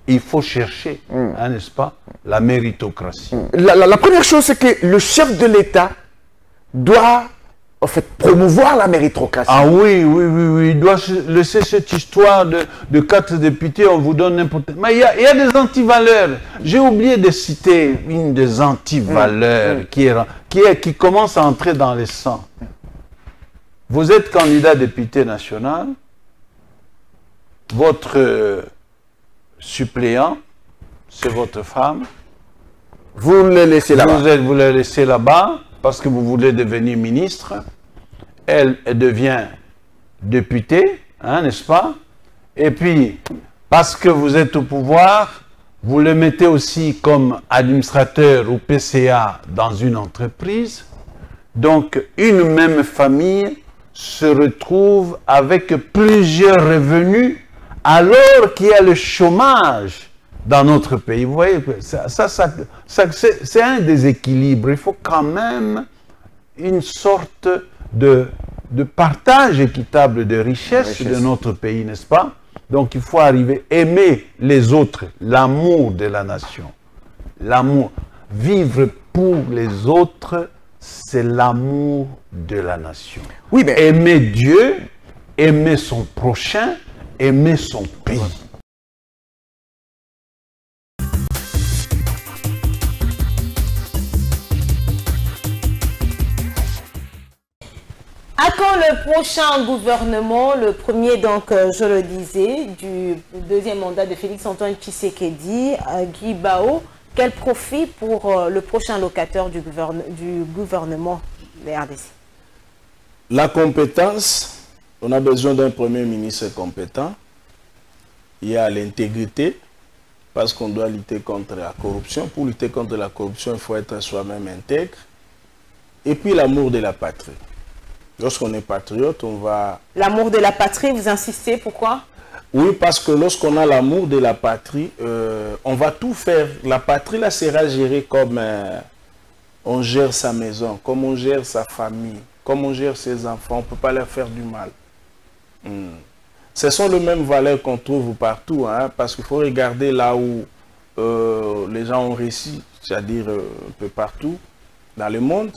il faut chercher, hein, n'est-ce pas? La méritocratie. La première chose, c'est que le chef de l'État doit en fait promouvoir la méritocratie. Ah oui, il doit laisser cette histoire de 4 députés, on vous donne n'importe quoi. Mais il y a des antivaleurs. J'ai oublié de citer une des antivaleurs qui commence à entrer dans les sangs. Vous êtes candidat député national, votre suppléant, c'est votre femme. Vous le laissez là-bas. Vous le laissez là-bas parce que vous voulez devenir ministre. Elle devient députée, hein, n'est-ce pas? Et puis, parce que vous êtes au pouvoir, vous le mettez aussi comme administrateur ou PCA dans une entreprise. Donc, une même famille se retrouve avec plusieurs revenus alors qu'il y a le chômage dans notre pays. Vous voyez, c'est un déséquilibre. Il faut quand même une sorte de partage équitable de richesses de notre pays, n'est-ce pas? Donc il faut arriver à aimer les autres, l'amour de la nation. L'amour. Vivre pour les autres, c'est l'amour de la nation. Oui, mais... Aimer Dieu, aimer son prochain, aimer son pays. À quand le prochain gouvernement, le premier, donc, je le disais, du deuxième mandat de Félix-Antoine Tshisekedi, Guy Bao, quel profit pour le prochain locataire du gouvernement de RDC? La compétence, on a besoin d'un premier ministre compétent. Il y a l'intégrité, parce qu'on doit lutter contre la corruption. Pour lutter contre la corruption, il faut être soi-même intègre. Et puis l'amour de la patrie. Lorsqu'on est patriote, on va... L'amour de la patrie, vous insistez, pourquoi? Oui, parce que lorsqu'on a l'amour de la patrie, on va tout faire. La patrie, là, sera gérée comme on gère sa maison, comme on gère sa famille, comme on gère ses enfants. On ne peut pas leur faire du mal. Ce sont les mêmes valeurs qu'on trouve partout, hein, parce qu'il faut regarder là où les gens ont réussi, c'est-à-dire un peu partout dans le monde.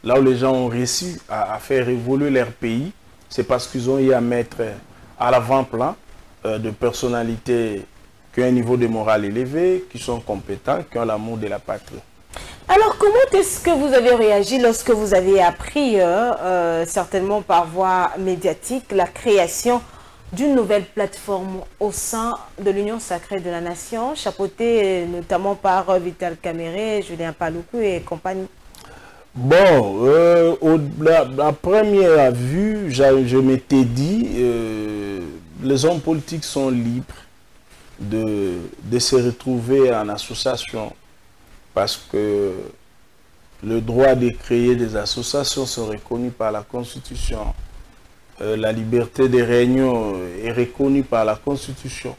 Là où les gens ont réussi à faire évoluer leur pays, c'est parce qu'ils ont eu à mettre à l'avant-plan de personnalités qui ont un niveau de morale élevé, qui sont compétents, qui ont l'amour de la patrie. Alors, comment est-ce que vous avez réagi lorsque vous avez appris, certainement par voie médiatique, la création d'une nouvelle plateforme au sein de l'Union Sacrée de la Nation, chapeautée notamment par Vital Kamerhe, Julien Paluku et compagnie? Bon, la première vue, je m'étais dit, les hommes politiques sont libres de se retrouver en association parce que le droit de créer des associations sont reconnus par la Constitution. La liberté de réunion est reconnue par la Constitution.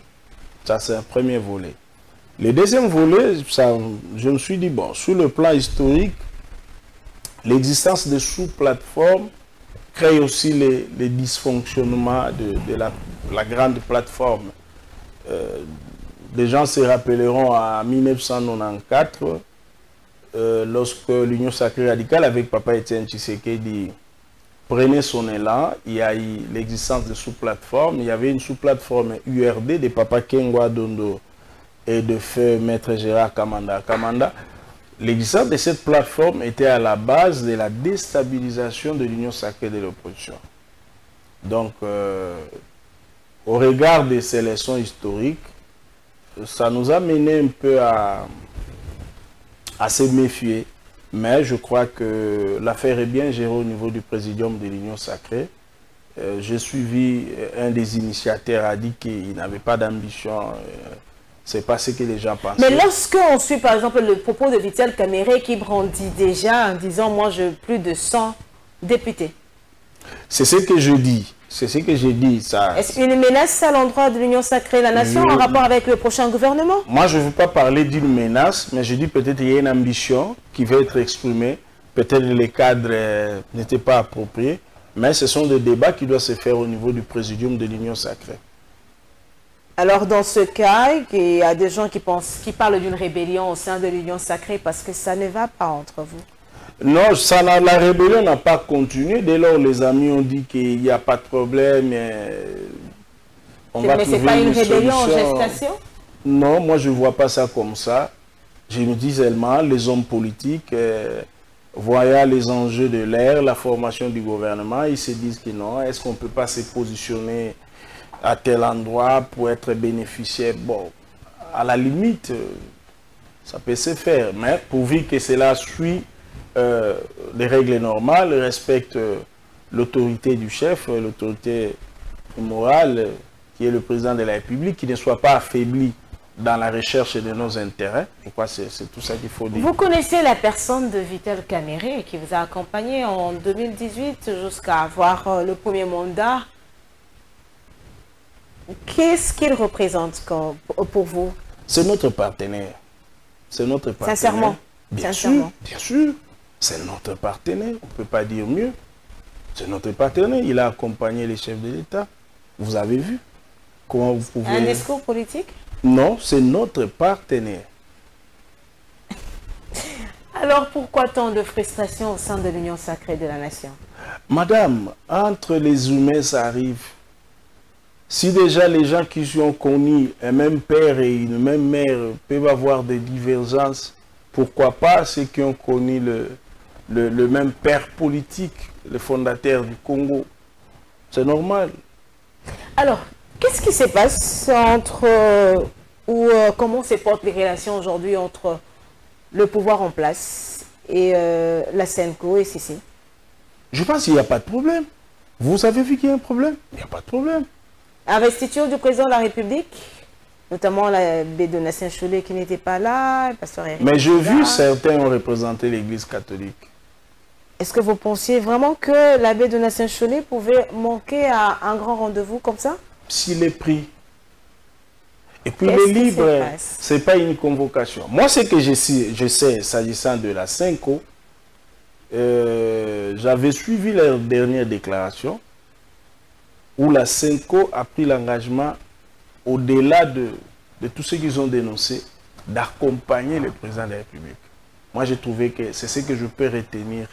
Ça, c'est un premier volet. Le deuxième volet, je me suis dit, bon, sur le plan historique, l'existence de sous-plateformes crée aussi les dysfonctionnements de la grande plateforme. Les gens se rappelleront à 1994, lorsque l'Union Sacrée Radicale, avec Papa Etienne Tshisekedi, prenait son élan, il y a eu l'existence de sous-plateformes. Il y avait une sous-plateforme URD de Papa Kengwa Dondo et de feu Maître Gérard Kamanda. L'existence de cette plateforme était à la base de la déstabilisation de l'Union Sacrée de l'opposition. Donc, au regard de ces leçons historiques, ça nous a mené un peu à se méfier. Mais je crois que l'affaire est bien gérée au niveau du présidium de l'Union Sacrée. J'ai suivi un des initiateurs a dit qu'il n'avait pas d'ambition. C'est pas ce que les gens pensent. Mais lorsqu'on suit par exemple le propos de Vital Kamerhe qui brandit déjà en disant moi j'ai plus de 100 député. C'est ce que je dis. C'est ce que j'ai dit. Est-ce une menace à l'endroit de l'Union sacrée de la nation en rapport avec le prochain gouvernement? Moi, je ne veux pas parler d'une menace, mais je dis peut-être qu'il y a une ambition qui va être exprimée. Peut-être les cadres n'étaient pas appropriés, mais ce sont des débats qui doivent se faire au niveau du présidium de l'Union sacrée. Alors, dans ce cas, il y a des gens qui parlent d'une rébellion au sein de l'Union sacrée parce que ça ne va pas entre vous. Non, la rébellion n'a pas continué. Dès lors, les amis ont dit qu'il n'y a pas de problème. Mais ce n'est pas une rébellion en gestation? Non, moi je ne vois pas ça comme ça. Je me dis seulement, les hommes politiques, voyant les enjeux de l'ère, la formation du gouvernement, ils se disent que non, est-ce qu'on ne peut pas se positionner à tel endroit pour être bénéficiaire? Bon, à la limite, ça peut se faire, mais pourvu que cela suit les règles normales, respecte l'autorité du chef, l'autorité morale qui est le président de la République, qui ne soit pas affaibli dans la recherche de nos intérêts. C'est tout ça qu'il faut dire. Vous connaissez la personne de Vital Kamerhe qui vous a accompagné en 2018 jusqu'à avoir le premier mandat. Qu'est-ce qu'il représente pour vous? C'est notre partenaire. C'est notre partenaire. Sincèrement? Bien sûr, bien sûr. C'est notre partenaire, on ne peut pas dire mieux. C'est notre partenaire, il a accompagné les chefs de l'État. Vous avez vu comment vous pouvez... Un discours politique? Non, c'est notre partenaire. Alors pourquoi tant de frustration au sein de l'Union sacrée de la nation? Madame, entre les humains, ça arrive. Si déjà les gens qui ont connu un même père et une même mère peuvent avoir des divergences, pourquoi pas ceux qui ont connu le même père politique, le fondateur du Congo? C'est normal. Alors, qu'est-ce qui se passe entre, comment se portent les relations aujourd'hui entre le pouvoir en place et la SENCO et Sissi? Je pense qu'il n'y a pas de problème. Vous avez vu qu'il y a un problème? Il n'y a pas de problème. Investiture du président de la République, notamment l'abbé Donatien Cholet qui n'était pas là. Mais j'ai vu certains ont représenté l'Église catholique. Est-ce que vous pensiez vraiment que l'abbé Donatien Cholet pouvait manquer à un grand rendez-vous comme ça? S'il est pris. Et puis le libre, ce n'est pas une convocation. Moi, ce que je sais, s'agissant de la SENCO, j'avais suivi leur dernière déclaration où la SENCO a pris l'engagement, au-delà de tout ce qu'ils ont dénoncé, d'accompagner le président de la République. Moi, j'ai trouvé que c'est ce que je peux retenir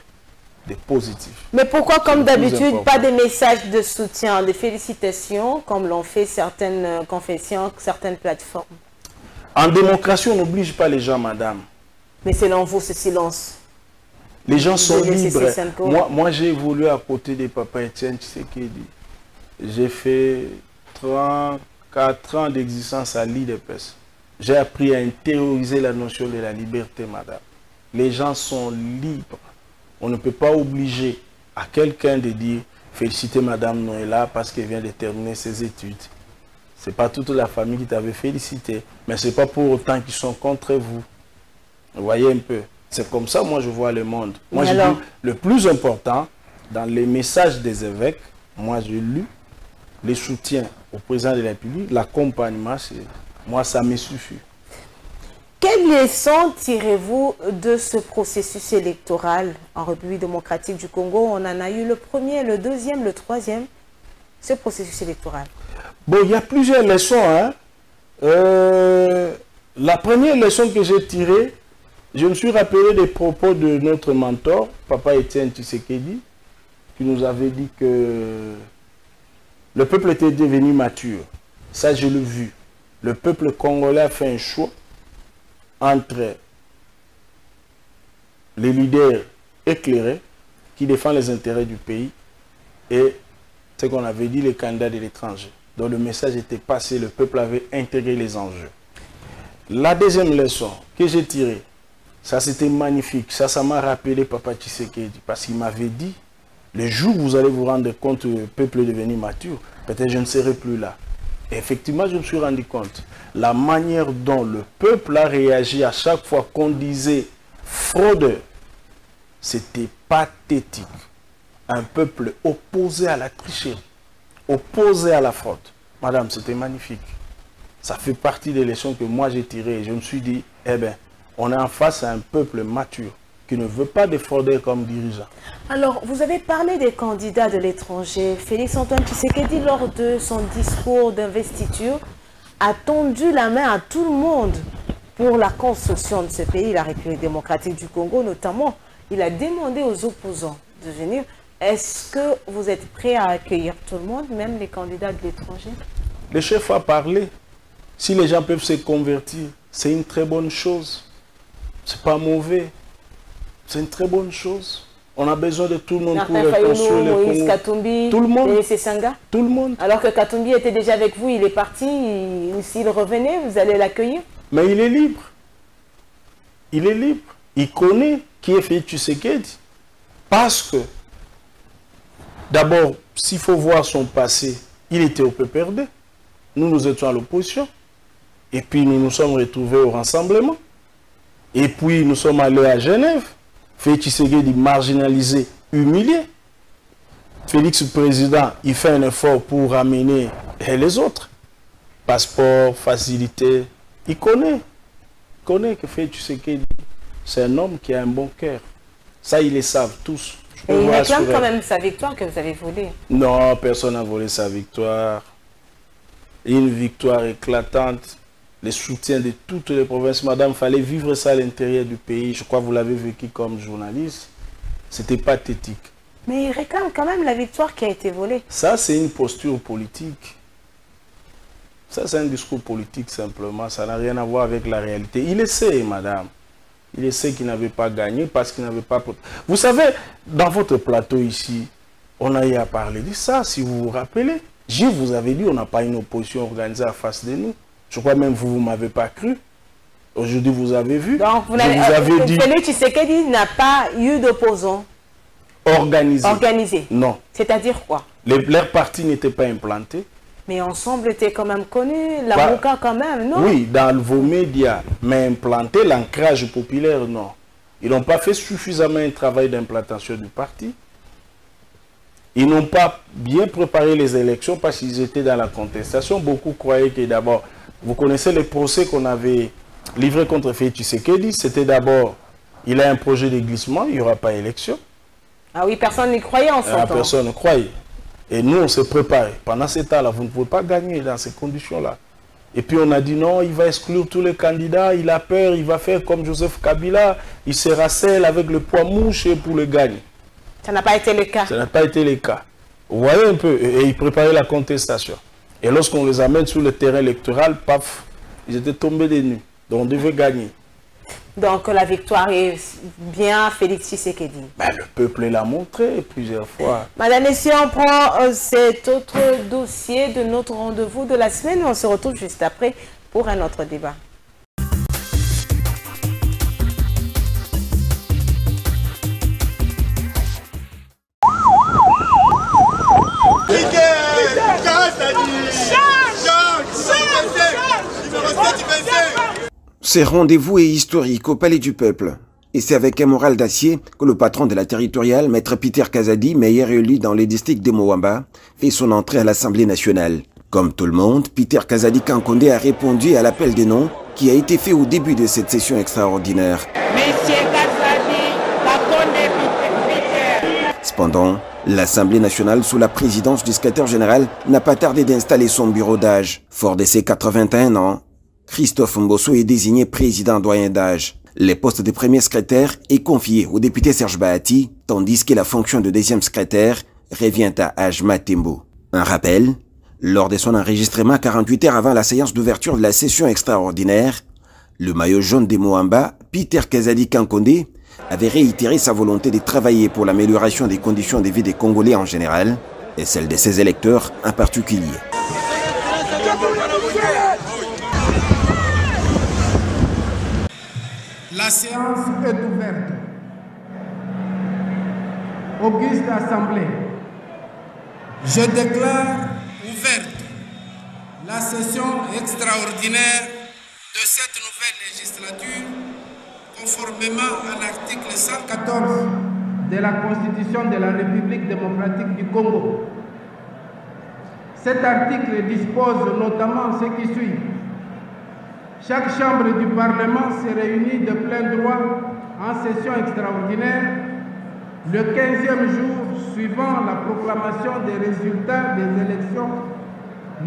de positif. Mais pourquoi, comme d'habitude, pas des messages de soutien, de félicitations, comme l'ont fait certaines confessions, certaines plateformes? En démocratie, on n'oblige pas les gens, madame. Mais selon vous, ce silence? Les gens sont libres. Moi j'ai évolué à côté de Papa Etienne Tshisekedi. J'ai fait 34 ans d'existence à l'IDPS. J'ai appris à intérioriser la notion de la liberté, madame. Les gens sont libres. On ne peut pas obliger à quelqu'un de dire « Félicitez madame Noëlla parce qu'elle vient de terminer ses études ». Ce n'est pas toute la famille qui t'avait félicité, mais ce n'est pas pour autant qu'ils sont contre vous. Vous voyez un peu. C'est comme ça, moi, je vois le monde. Moi, je dis, le plus important, dans les messages des évêques, moi, j'ai lu les soutiens au président de la République, l'accompagnement, moi, ça me suffit. Quelles leçons tirez-vous de ce processus électoral en République démocratique du Congo? On en a eu le premier, le deuxième, le troisième, ce processus électoral. Bon, il y a plusieurs leçons. Hein. La première leçon que j'ai tirée, je me suis rappelé des propos de notre mentor, Papa Etienne Tshisekedi, qui nous avait dit que le peuple était devenu mature. Ça, je l'ai vu. Le peuple congolais a fait un choix entre les leaders éclairés qui défendent les intérêts du pays et ce qu'on avait dit, les candidats de l'étranger. Donc le message était passé, le peuple avait intégré les enjeux. La deuxième leçon que j'ai tirée, ça c'était magnifique, ça m'a rappelé Papa Tshisekedi, parce qu'il m'avait dit, le jour où vous allez vous rendre compte que le peuple est devenu mature, peut-être je ne serai plus là. Et effectivement, je me suis rendu compte, la manière dont le peuple a réagi à chaque fois qu'on disait fraudeur, c'était pathétique. un peuple opposé à la tricherie, opposé à la fraude. Madame, c'était magnifique. Ça fait partie des leçons que moi j'ai tirées. Je me suis dit, eh bien, on est en face à un peuple mature qui ne veut pas défrauder comme dirigeant. Alors, vous avez parlé des candidats de l'étranger. Félix-Antoine Tshisekedi, lors de son discours d'investiture, a tendu la main à tout le monde pour la construction de ce pays, la République démocratique du Congo notamment. Il a demandé aux opposants de venir. Est-ce que vous êtes prêts à accueillir tout le monde, même les candidats de l'étranger? Le chef a parlé. Si les gens peuvent se convertir, c'est une très bonne chose. C'est pas mauvais. C'est une très bonne chose. On a besoin de tout le monde pour reconstruire le Congo. Katumbi, tout le monde. Tout le monde. Alors que Katumbi était déjà avec vous, il est parti. S'il revenait, vous allez l'accueillir? Mais il est libre. Il est libre. Il connaît qui est Félix Tshisekedi. Parce que, d'abord, s'il faut voir son passé, il était au PPRD. Nous, nous étions à l'opposition. Et puis, nous nous sommes retrouvés au rassemblement. Et puis, nous sommes allés à Genève. Félix Tshisekedi marginalisé, humilié. Félix président, il fait un effort pour ramener les autres. Passeport, facilité. Il connaît que Félix Tshisekedi, c'est un homme qui a un bon cœur. Ça, ils le savent tous. Et il réclame quand même sa victoire que vous avez volée. Non, personne n'a volé sa victoire. Une victoire éclatante. Le soutien de toutes les provinces. Madame, il fallait vivre ça à l'intérieur du pays. Je crois que vous l'avez vécu comme journaliste. C'était pathétique. Mais il réclame quand même la victoire qui a été volée. Ça, c'est une posture politique. Ça, c'est un discours politique simplement. Ça n'a rien à voir avec la réalité. Il essaie, madame. Il essaie qu'il n'avait pas gagné parce qu'il n'avait pas... Vous savez, dans votre plateau ici, on a eu à parler de ça, si vous vous rappelez. Je vous avais dit, on n'a pas une opposition organisée à face de nous. Je crois même que vous ne m'avez pas cru. Aujourd'hui, vous avez vu. Donc, vous avez dit... Félix Tshisekedi n'a pas eu d'opposants organisés. Non. C'est-à-dire quoi? Leurs partis n'étaient pas implantés. Mais Ensemble était quand même connu, la Mouka quand même, non? Oui, dans vos médias. Mais implanté, l'ancrage populaire, non. Ils n'ont pas fait suffisamment un travail d'implantation du parti. Ils n'ont pas bien préparé les élections parce qu'ils étaient dans la contestation. Beaucoup croyaient que d'abord... Vous connaissez les procès qu'on avait livrés contre Félix Tshisekedi. C'était d'abord, il a un projet de glissement, il n'y aura pas élection. Ah oui, personne n'y croyait en son temps. Personne ne croyait. Et nous, on s'est préparé. Pendant ce temps-là, vous ne pouvez pas gagner dans ces conditions-là. Et puis on a dit non, il va exclure tous les candidats, il a peur, il va faire comme Joseph Kabila, il se rasselle avec le poids mouche pour le gagner. Ça n'a pas été le cas. Ça n'a pas été le cas. Vous voyez un peu, et il préparait la contestation. Et lorsqu'on les amène sur le terrain électoral, paf, ils étaient tombés des nues. Donc on devait gagner. Donc la victoire est bien Félix Tshisekedi. Ben, le peuple l'a montré plusieurs fois. Madame, et si on prend cet autre dossier de notre rendez-vous de la semaine, on se retrouve juste après pour un autre débat. Ce rendez-vous est historique au Palais du Peuple. Et c'est avec un moral d'acier que le patron de la territoriale, Maître Peter Kazadi, maire élu dans les districts de Moamba, fait son entrée à l'Assemblée nationale. Comme tout le monde, Peter Kazadi Kankonde a répondu à l'appel des noms qui a été fait au début de cette session extraordinaire. Cependant, l'Assemblée nationale, sous la présidence du secrétaire général, n'a pas tardé d'installer son bureau d'âge. Fort de ses 81 ans, Christophe Mbosso est désigné président doyen d'âge. Le poste de premier secrétaire est confié au député Serge Bahati, tandis que la fonction de deuxième secrétaire revient à Ajma Tembo. Un rappel, lors de son enregistrement 48 heures avant la séance d'ouverture de la session extraordinaire, le maillot jaune des Moamba, Peter Kazadi Kankonde, avait réitéré sa volonté de travailler pour l'amélioration des conditions de vie des Congolais en général et celle de ses électeurs en particulier. La séance est ouverte. Auguste Assemblée, je déclare ouverte la session extraordinaire de cette nouvelle législature conformément à l'article 114 de la Constitution de la République démocratique du Congo. Cet article dispose notamment ce qui suit. Chaque chambre du Parlement se réunit de plein droit en session extraordinaire le 15e jour suivant la proclamation des résultats des élections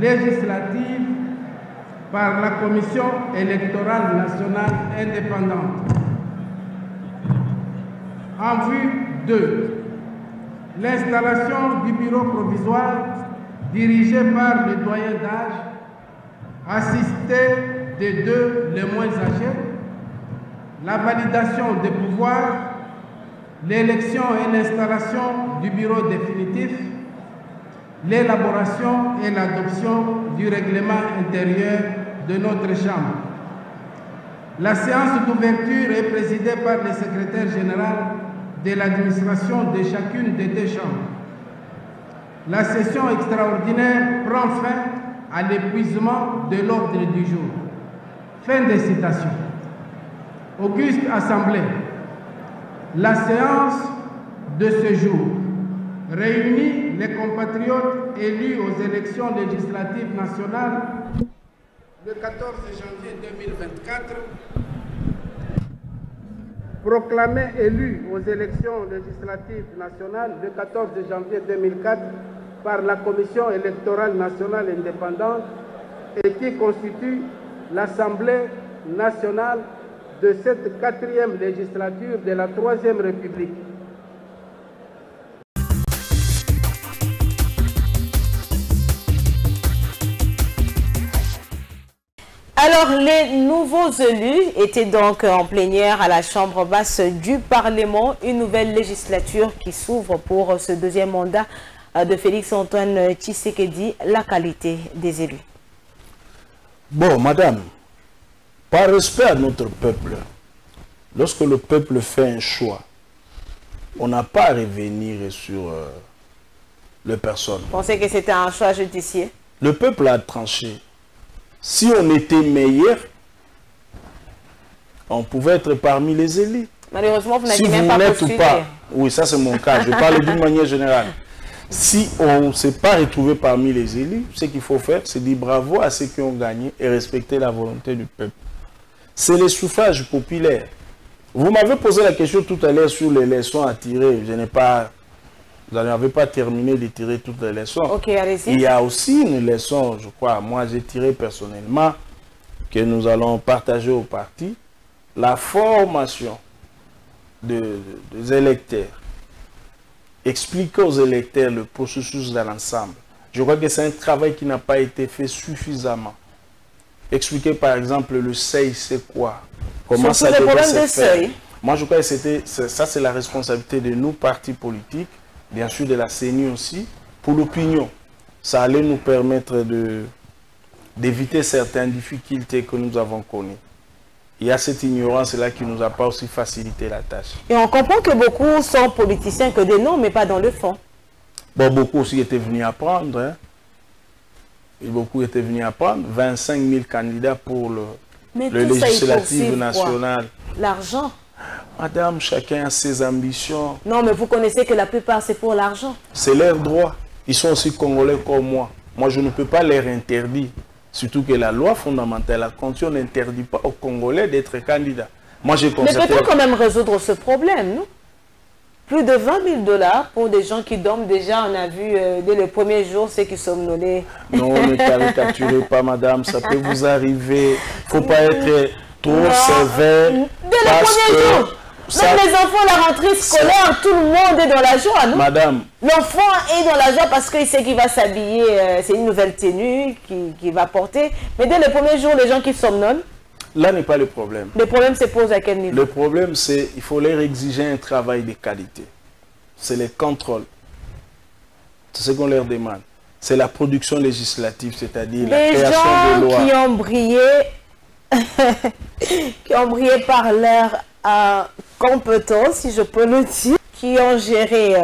législatives par la Commission électorale nationale indépendante. En vue de l'installation du bureau provisoire dirigé par le doyen d'âge, assisté des deux les moins âgés, la validation des pouvoirs, l'élection et l'installation du bureau définitif, l'élaboration et l'adoption du règlement intérieur de notre Chambre. La séance d'ouverture est présidée par le secrétaire général de l'administration de chacune des deux chambres. La session extraordinaire prend fin à l'épuisement de l'ordre du jour. Fin de citation. Auguste Assemblée, la séance de ce jour réunit les compatriotes élus aux élections législatives nationales le 14 janvier 2024, proclamés élus aux élections législatives nationales le 14 janvier 2004 par la Commission électorale nationale indépendante et qui constitue l'Assemblée nationale de cette 4e législature de la 3e République. Alors, les nouveaux élus étaient donc en plénière à la Chambre basse du Parlement, une nouvelle législature qui s'ouvre pour ce deuxième mandat de Félix-Antoine Tshisekedi, la qualité des élus. Bon, madame, par respect à notre peuple, lorsque le peuple fait un choix, on n'a pas à revenir sur les personnes. Vous pensez que c'était un choix judiciaire? Le peuple a tranché. Si on était meilleur, on pouvait être parmi les élus. Malheureusement, vous Si n'avez même vous pas n'êtes postulé. pas, oui, ça c'est mon cas, je parle d'une manière générale. Si on ne s'est pas retrouvé parmi les élus, ce qu'il faut faire, c'est dire bravo à ceux qui ont gagné et respecter la volonté du peuple. C'est le suffrage populaire. Vous m'avez posé la question tout à l'heure sur les leçons à tirer. Je n'ai pas... Vous n'avez pas terminé de tirer toutes les leçons. Ok, allez-y. Il y a aussi une leçon, je crois, moi j'ai tiré personnellement, que nous allons partager au parti, la formation des électeurs. Expliquer aux électeurs le processus dans l'ensemble. Je crois que c'est un travail qui n'a pas été fait suffisamment. Expliquer par exemple le seuil, c'est quoi? Comment ça devrait se faire? Moi je crois que ça c'est la responsabilité de nous, partis politiques, bien sûr de la CENI aussi, pour l'opinion. Ça allait nous permettre d'éviter certaines difficultés que nous avons connues. Il y a cette ignorance-là qui ne nous a pas aussi facilité la tâche. Et on comprend que beaucoup sont politiciens que des noms, mais pas dans le fond. Bon, beaucoup aussi étaient venus apprendre. Hein. Et beaucoup étaient venus apprendre. 25 000 candidats pour le législatif national. L'argent. Madame, chacun a ses ambitions. Non, mais vous connaissez que la plupart, c'est pour l'argent. C'est leur droit. Ils sont aussi congolais comme moi. Moi, je ne peux pas leur interdire. Surtout que la loi fondamentale, la Constitution n'interdit pas aux Congolais d'être candidats. Moi, j'ai constaté... Mais peut-on quand même résoudre ce problème, non? Plus de 20 000 $ pour des gens qui dorment déjà, on a vu dès le premier jour ceux qui somnolaient. Non, ne caricaturez pas, madame, ça peut vous arriver. Il ne faut pas être trop sévère. Dès le premier jour. Même les enfants, la rentrée scolaire, tout le monde est dans la joie, non? Madame. L'enfant est dans la joie parce qu'il sait qu'il va s'habiller, c'est une nouvelle tenue qu'il va porter. Mais dès le premier jour, les gens qui somnolent. Là n'est pas le problème. Le problème se pose à quel niveau? Le problème, c'est qu'il faut leur exiger un travail de qualité. C'est le contrôle. C'est ce qu'on leur demande. C'est la production législative, c'est-à-dire la création de lois. Les gens qui ont brillé par leur compétence, si je peux le dire, qui ont géré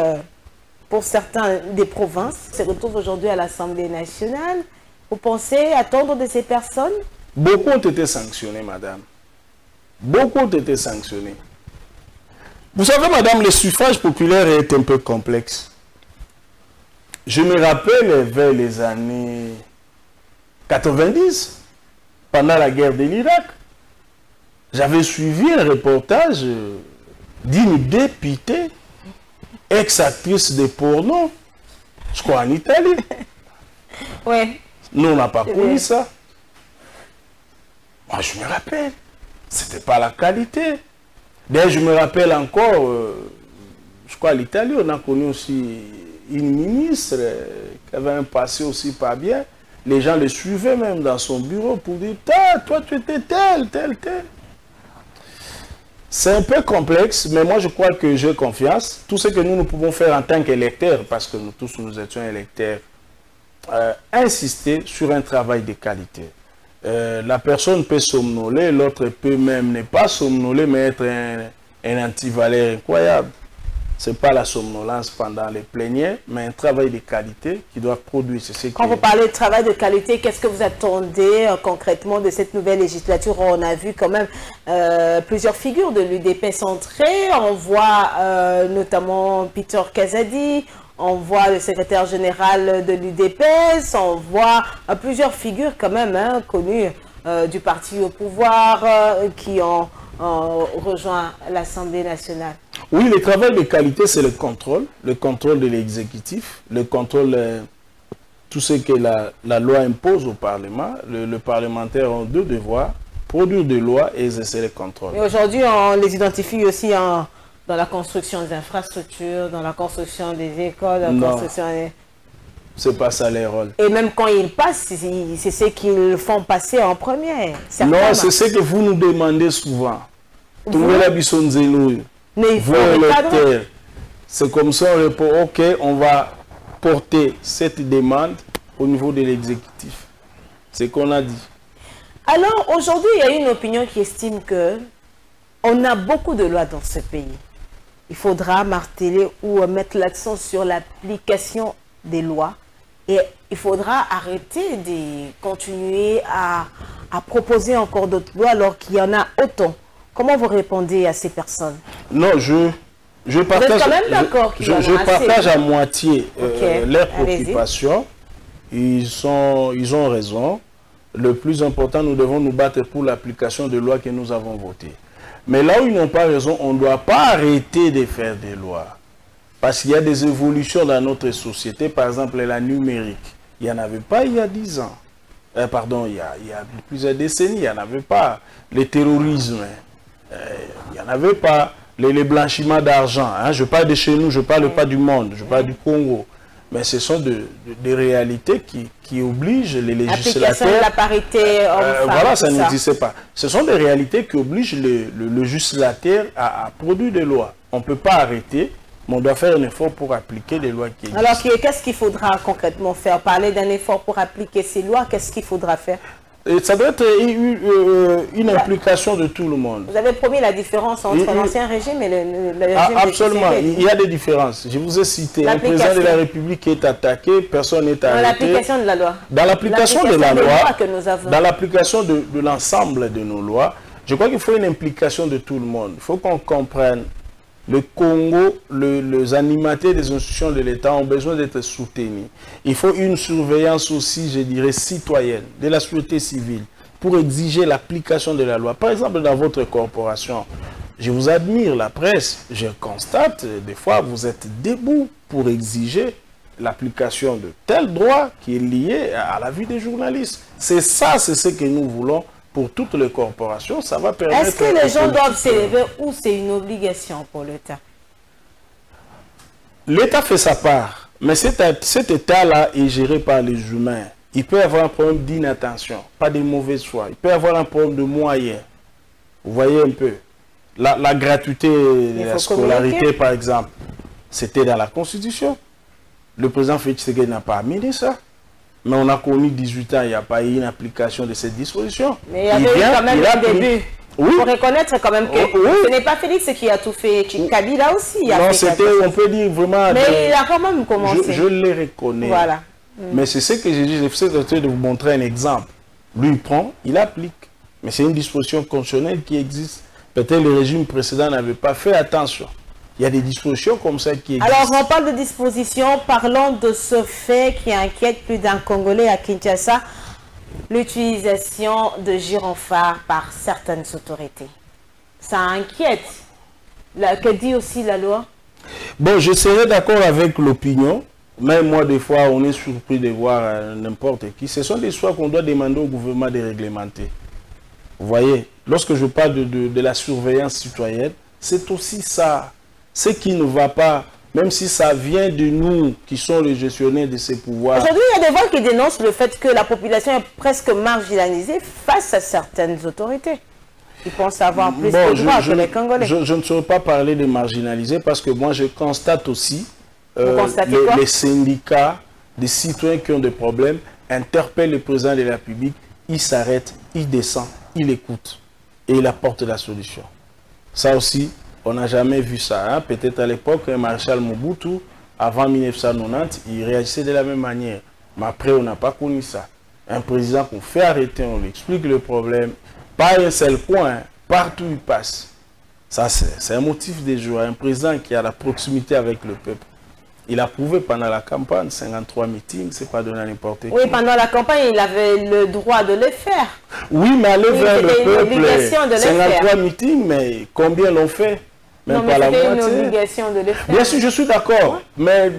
pour certains des provinces, se retrouvent aujourd'hui à l'Assemblée nationale. Vous pensez attendre de ces personnes? Beaucoup ont été sanctionnés, madame. Beaucoup ont été sanctionnés. Vous savez, madame, le suffrage populaire est un peu complexe. Je me rappelle vers les années 90, pendant la guerre de l'Irak, j'avais suivi un reportage d'une députée, ex-actrice de porno, je crois en Italie. Ouais. Nous, on n'a pas connu ça. Moi, je me rappelle. C'était pas la qualité. D'ailleurs, je me rappelle encore, je crois, l'Italie, on a connu aussi une ministre qui avait un passé aussi pas bien. Les gens le suivaient même dans son bureau pour dire « Toi, tu étais tel. » C'est un peu complexe, mais moi, je crois que j'ai confiance. Tout ce que nous pouvons faire en tant qu'électeurs, parce que nous tous, nous étions électeurs, insister sur un travail de qualité. La personne peut somnoler, l'autre peut même ne pas somnoler, mais être un antivaleur incroyable. Ce n'est pas la somnolence pendant les plénières, mais un travail de qualité qui doit produire. Quand vous parlez de travail de qualité, qu'est-ce que vous attendez concrètement de cette nouvelle législature? On a vu quand même plusieurs figures de l'UDPS entrer. On voit notamment Peter Kazadi, on voit le secrétaire général de l'UDPS, on voit plusieurs figures quand même connues du parti au pouvoir qui ont rejoint l'Assemblée nationale. Oui, le travail de qualité, c'est le contrôle de l'exécutif, le contrôle, tout ce que la loi impose au Parlement. Le parlementaire a deux devoirs, produire des lois et exercer le contrôle. Et aujourd'hui, on les identifie aussi dans la construction des infrastructures, dans la construction des écoles, dans la construction des... C'est pas ça les rôles. Et même quand ils passent, c'est ce qu'ils font passer en première. Non, c'est ce que vous nous demandez souvent. Mais il faut recadrer. C'est comme ça, on répond, ok, on va porter cette demande au niveau de l'exécutif. C'est ce qu'on a dit. Alors, aujourd'hui, il y a une opinion qui estime que on a beaucoup de lois dans ce pays. Il faudra marteler ou mettre l'accent sur l'application des lois. Et il faudra arrêter de continuer à proposer encore d'autres lois alors qu'il y en a autant. Comment vous répondez à ces personnes? Non, je partage, je partage à moitié leurs préoccupations. Ils ont raison. Le plus important, nous devons nous battre pour l'application des lois que nous avons votées. Mais là où ils n'ont pas raison, on ne doit pas arrêter de faire des lois. Parce qu'il y a des évolutions dans notre société. Par exemple, la numérique. Il n'y en avait pas il y a 10 ans. Pardon, il y a plusieurs décennies, il n'y en avait pas. Le terrorisme, il n'y en avait pas. Les blanchiments d'argent. Hein. Je parle de chez nous, je ne parle pas du monde, je parle du Congo. Mais ce sont des réalités qui obligent les législateurs... L'application de la parité homme-femme. Voilà, ça n'existait pas. Ce sont des réalités qui obligent le législateur à produire des lois. On ne peut pas arrêter, mais on doit faire un effort pour appliquer les lois qui existent. Alors, qu'est-ce qu'il faudra concrètement faire? Parler d'un effort pour appliquer ces lois, qu'est-ce qu'il faudra faire? Et ça doit être une implication de tout le monde. Vous avez promis la différence entre l'ancien régime et le régime absolument, il y a des différences. Je vous ai cité, un président de la République qui est attaqué, personne n'est arrêté. Dans l'application de la loi. Dans l'application de la loi, dans l'application de l'ensemble de nos lois, je crois qu'il faut une implication de tout le monde. Il faut qu'on comprenne. Le Congo, les animateurs des institutions de l'État ont besoin d'être soutenus. Il faut une surveillance aussi, je dirais, citoyenne, de la société civile, pour exiger l'application de la loi. Par exemple, dans votre corporation, je vous admire, la presse, je constate, des fois, vous êtes debout pour exiger l'application de tel droit qui est lié à la vie des journalistes. C'est ça, c'est ce que nous voulons. Pour toutes les corporations, ça va permettre... Est-ce que les gens doivent s'élever ou c'est une obligation pour l'État? L'État fait sa part, mais cet État-là est géré par les humains. Il peut y avoir un problème d'inattention, pas de mauvaise foi. Il peut y avoir un problème de moyens. Vous voyez un peu. La gratuité de la scolarité, par exemple, c'était dans la Constitution. Le président Félix Tshisekedi n'a pas amené ça. Mais on a connu 18 ans, il n'y a pas eu une application de cette disposition. Mais il y avait eu quand même un début. Oui. Il faut reconnaître quand même que ce n'est pas Félix qui a tout fait. Kabila aussi a fait. Non, c'était, on peut dire vraiment... Mais il a quand même commencé. Je les reconnais. Voilà. Mais c'est ce que j'ai dit, j'essaie de vous montrer un exemple. Lui, il prend, il applique. Mais c'est une disposition constitutionnelle qui existe. Peut-être le régime précédent n'avait pas fait attention. Il y a des dispositions comme ça qui existent. Alors, on parle de dispositions. Parlons de ce fait qui inquiète plus d'un Congolais à Kinshasa, l'utilisation de gyrophares par certaines autorités. Ça inquiète. Que dit aussi la loi? Bon, je serais d'accord avec l'opinion. Même moi, des fois, on est surpris de voir n'importe qui. Ce sont des choix qu'on doit demander au gouvernement de réglementer. Vous voyez, lorsque je parle de la surveillance citoyenne, c'est aussi ça. Ce qui ne va pas, même si ça vient de nous qui sommes les gestionnaires de ces pouvoirs. Aujourd'hui, il y a des voix qui dénoncent le fait que la population est presque marginalisée face à certaines autorités. Ils pensent avoir plus de droits que les Congolais. Je ne saurais pas parler de marginalisés parce que moi, je constate aussi les syndicats des citoyens qui ont des problèmes interpellent le président de la République, il s'arrête, il descend, il écoute et il apporte la solution. Ça aussi, on n'a jamais vu ça. Hein? Peut-être à l'époque, Maréchal Mobutu, avant 1990, il réagissait de la même manière. Mais après, on n'a pas connu ça. Un président qu'on fait arrêter, on lui explique le problème. Pas un seul point, hein. Partout où il passe. Ça, c'est un motif de joie. Un président qui a la proximité avec le peuple. Il a prouvé pendant la campagne, 53 meetings, c'est pas donné à n'importe qui. Oui, pendant la campagne, il avait le droit de le faire. Oui, mais aller vers le peuple, 53 meetings, mais combien l'ont fait? Non, mais c'était une obligation de le faire. Bien sûr, je suis d'accord, mais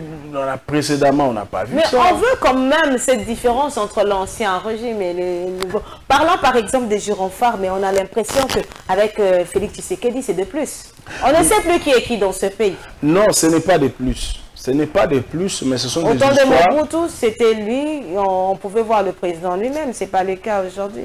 précédemment, on n'a pas vu ça. Mais on veut quand même cette différence entre l'ancien régime et le nouveau. Parlant par exemple des gyrophares, mais on a l'impression qu'avec Félix Tshisekedi, c'est de plus. On ne sait plus qui est qui dans ce pays. Non, ce n'est pas de plus. Ce n'est pas des plus, mais ce sont des histoires. Au temps de Mobutu, c'était lui, on pouvait voir le président lui-même, ce n'est pas le cas aujourd'hui.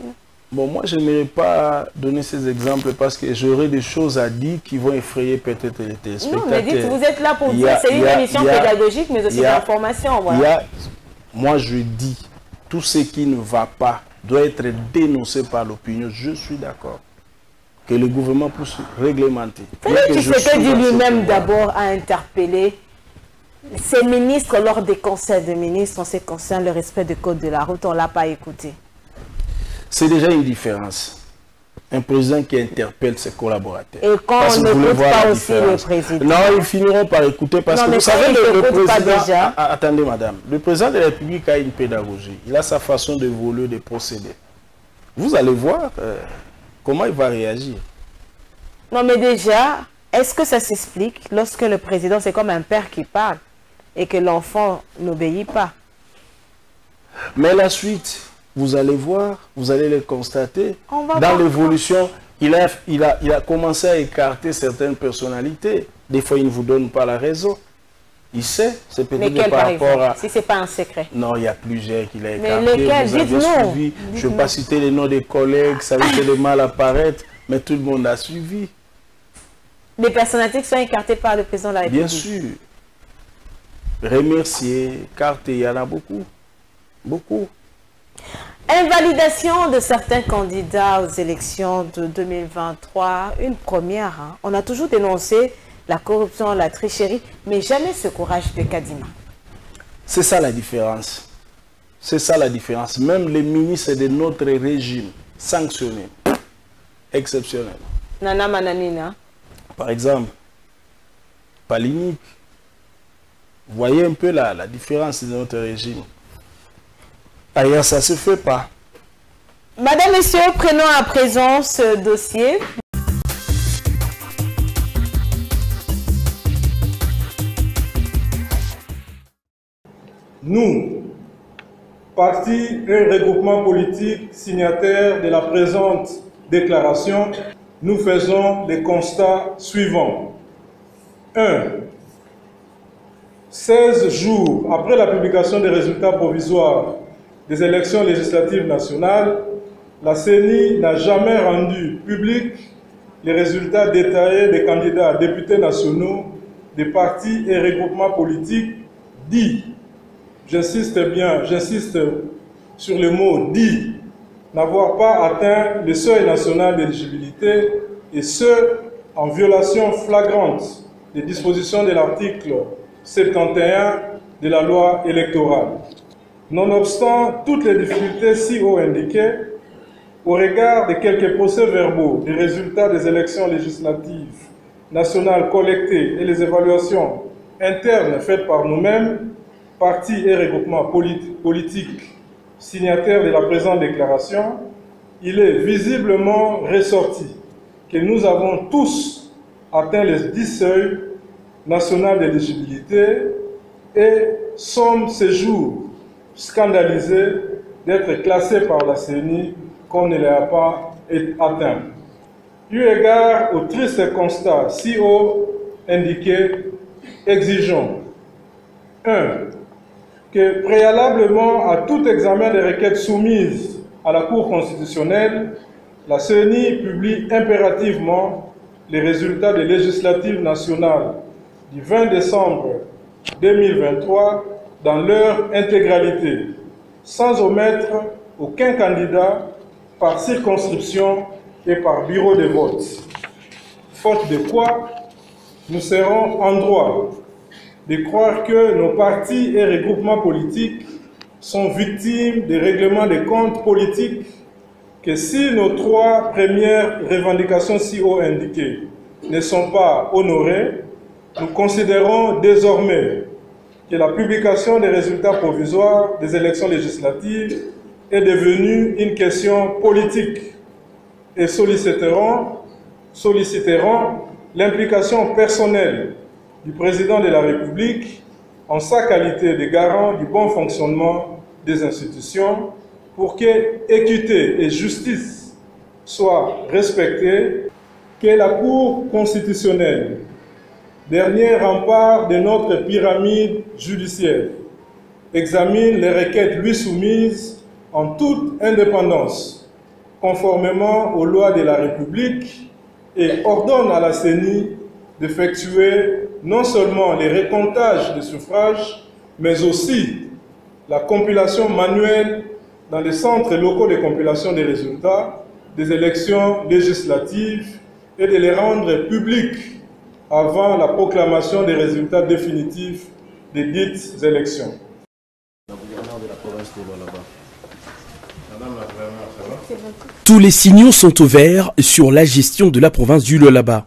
Bon, moi, je n'aimerais pas donner ces exemples parce que j'aurais des choses à dire qui vont effrayer peut-être les téléspectateurs. Non, mais dites, vous êtes là pour dire, c'est une émission pédagogique, mais aussi d'information. Voilà. Moi, je dis, tout ce qui ne va pas doit être dénoncé par l'opinion. Je suis d'accord. Que le gouvernement puisse réglementer. Félix Tshisekedi lui-même d'abord a interpellé ces ministres lors des conseils de ministres en ce qui concerne le respect du code de la route. On ne l'a pas écouté. C'est déjà une différence. Un président qui interpelle ses collaborateurs. Et quand on n'écoute pas aussi le président. Non, ils finiront par écouter parce que vous savez, le président... Attendez, madame. Le président de la République a une pédagogie. Il a sa façon d'évoluer, de procéder. Vous allez voir comment il va réagir. Non, mais déjà, est-ce que ça s'explique lorsque le président, c'est comme un père qui parle et que l'enfant n'obéit pas? Mais la suite... Vous allez voir, vous allez le constater. Dans l'évolution, il a commencé à écarter certaines personnalités. Des fois, il ne vous donne pas la raison. Il sait, c'est peut-être par rapport à... Si ce n'est pas un secret. Non, il y a plusieurs qu'il a écartés. Mais lesquels? Dites-nous. Je ne vais pas citer les noms des collègues, ça risque de mal apparaître, mais tout le monde a suivi. Des personnalités qui sont écartées par le président de la République. Bien sûr. Remercier, écarter, il y en a beaucoup. Beaucoup. Invalidation de certains candidats aux élections de 2023, une première. Hein. On a toujours dénoncé la corruption, la tricherie, mais jamais ce courage de Kadima. C'est ça la différence. C'est ça la différence. Même les ministres de notre régime sanctionnés, exceptionnels. Nana Mananina. Par exemple, Palinique. Vous voyez un peu la différence de notre régime. Ailleurs, ça ne se fait pas. Madame, Messieurs, prenons à présent ce dossier. Nous, parti et regroupement politique signataire de la présente déclaration, nous faisons les constats suivants. 1. 16 jours après la publication des résultats provisoires des élections législatives nationales, la CENI n'a jamais rendu public les résultats détaillés des candidats à députés nationaux des partis et regroupements politiques dits, j'insiste bien, j'insiste sur le mot dit, n'avoir pas atteint le seuil national d'éligibilité et ce, en violation flagrante des dispositions de l'article 71 de la loi électorale. Nonobstant toutes les difficultés si haut indiquées, au regard de quelques procès-verbaux des résultats des élections législatives nationales collectées et les évaluations internes faites par nous-mêmes, partis et regroupements politiques signataires de la présente déclaration, il est visiblement ressorti que nous avons tous atteint les 10 seuils nationaux d'éligibilité et sommes ces jours scandalisés d'être classés par la CENI comme ne l'a pas atteint. Eu égard au triste constat si haut indiqué, exigeons 1. Que préalablement à tout examen des requêtes soumises à la Cour constitutionnelle, la CENI publie impérativement les résultats des législatives nationales du 20 décembre 2023 dans leur intégralité, sans omettre aucun candidat par circonscription et par bureau de vote. Faute de quoi, nous serons en droit de croire que nos partis et regroupements politiques sont victimes des règlements de comptes politiques, que si nos 3 premières revendications si haut indiquées ne sont pas honorées, nous considérons désormais que la publication des résultats provisoires des élections législatives est devenue une question politique et solliciteront l'implication personnelle du président de la République en sa qualité de garant du bon fonctionnement des institutions pour que équité et justice soient respectées, que la Cour constitutionnelle, dernier rempart de notre pyramide judiciaire, examine les requêtes lui soumises en toute indépendance, conformément aux lois de la République, et ordonne à la CENI d'effectuer non seulement les recomptages des suffrages, mais aussi la compilation manuelle dans les centres locaux de compilation des résultats des élections législatives et de les rendre publics avant la proclamation des résultats définitifs des dites élections. Tous les signaux sont au vert sur la gestion de la province du Lualaba.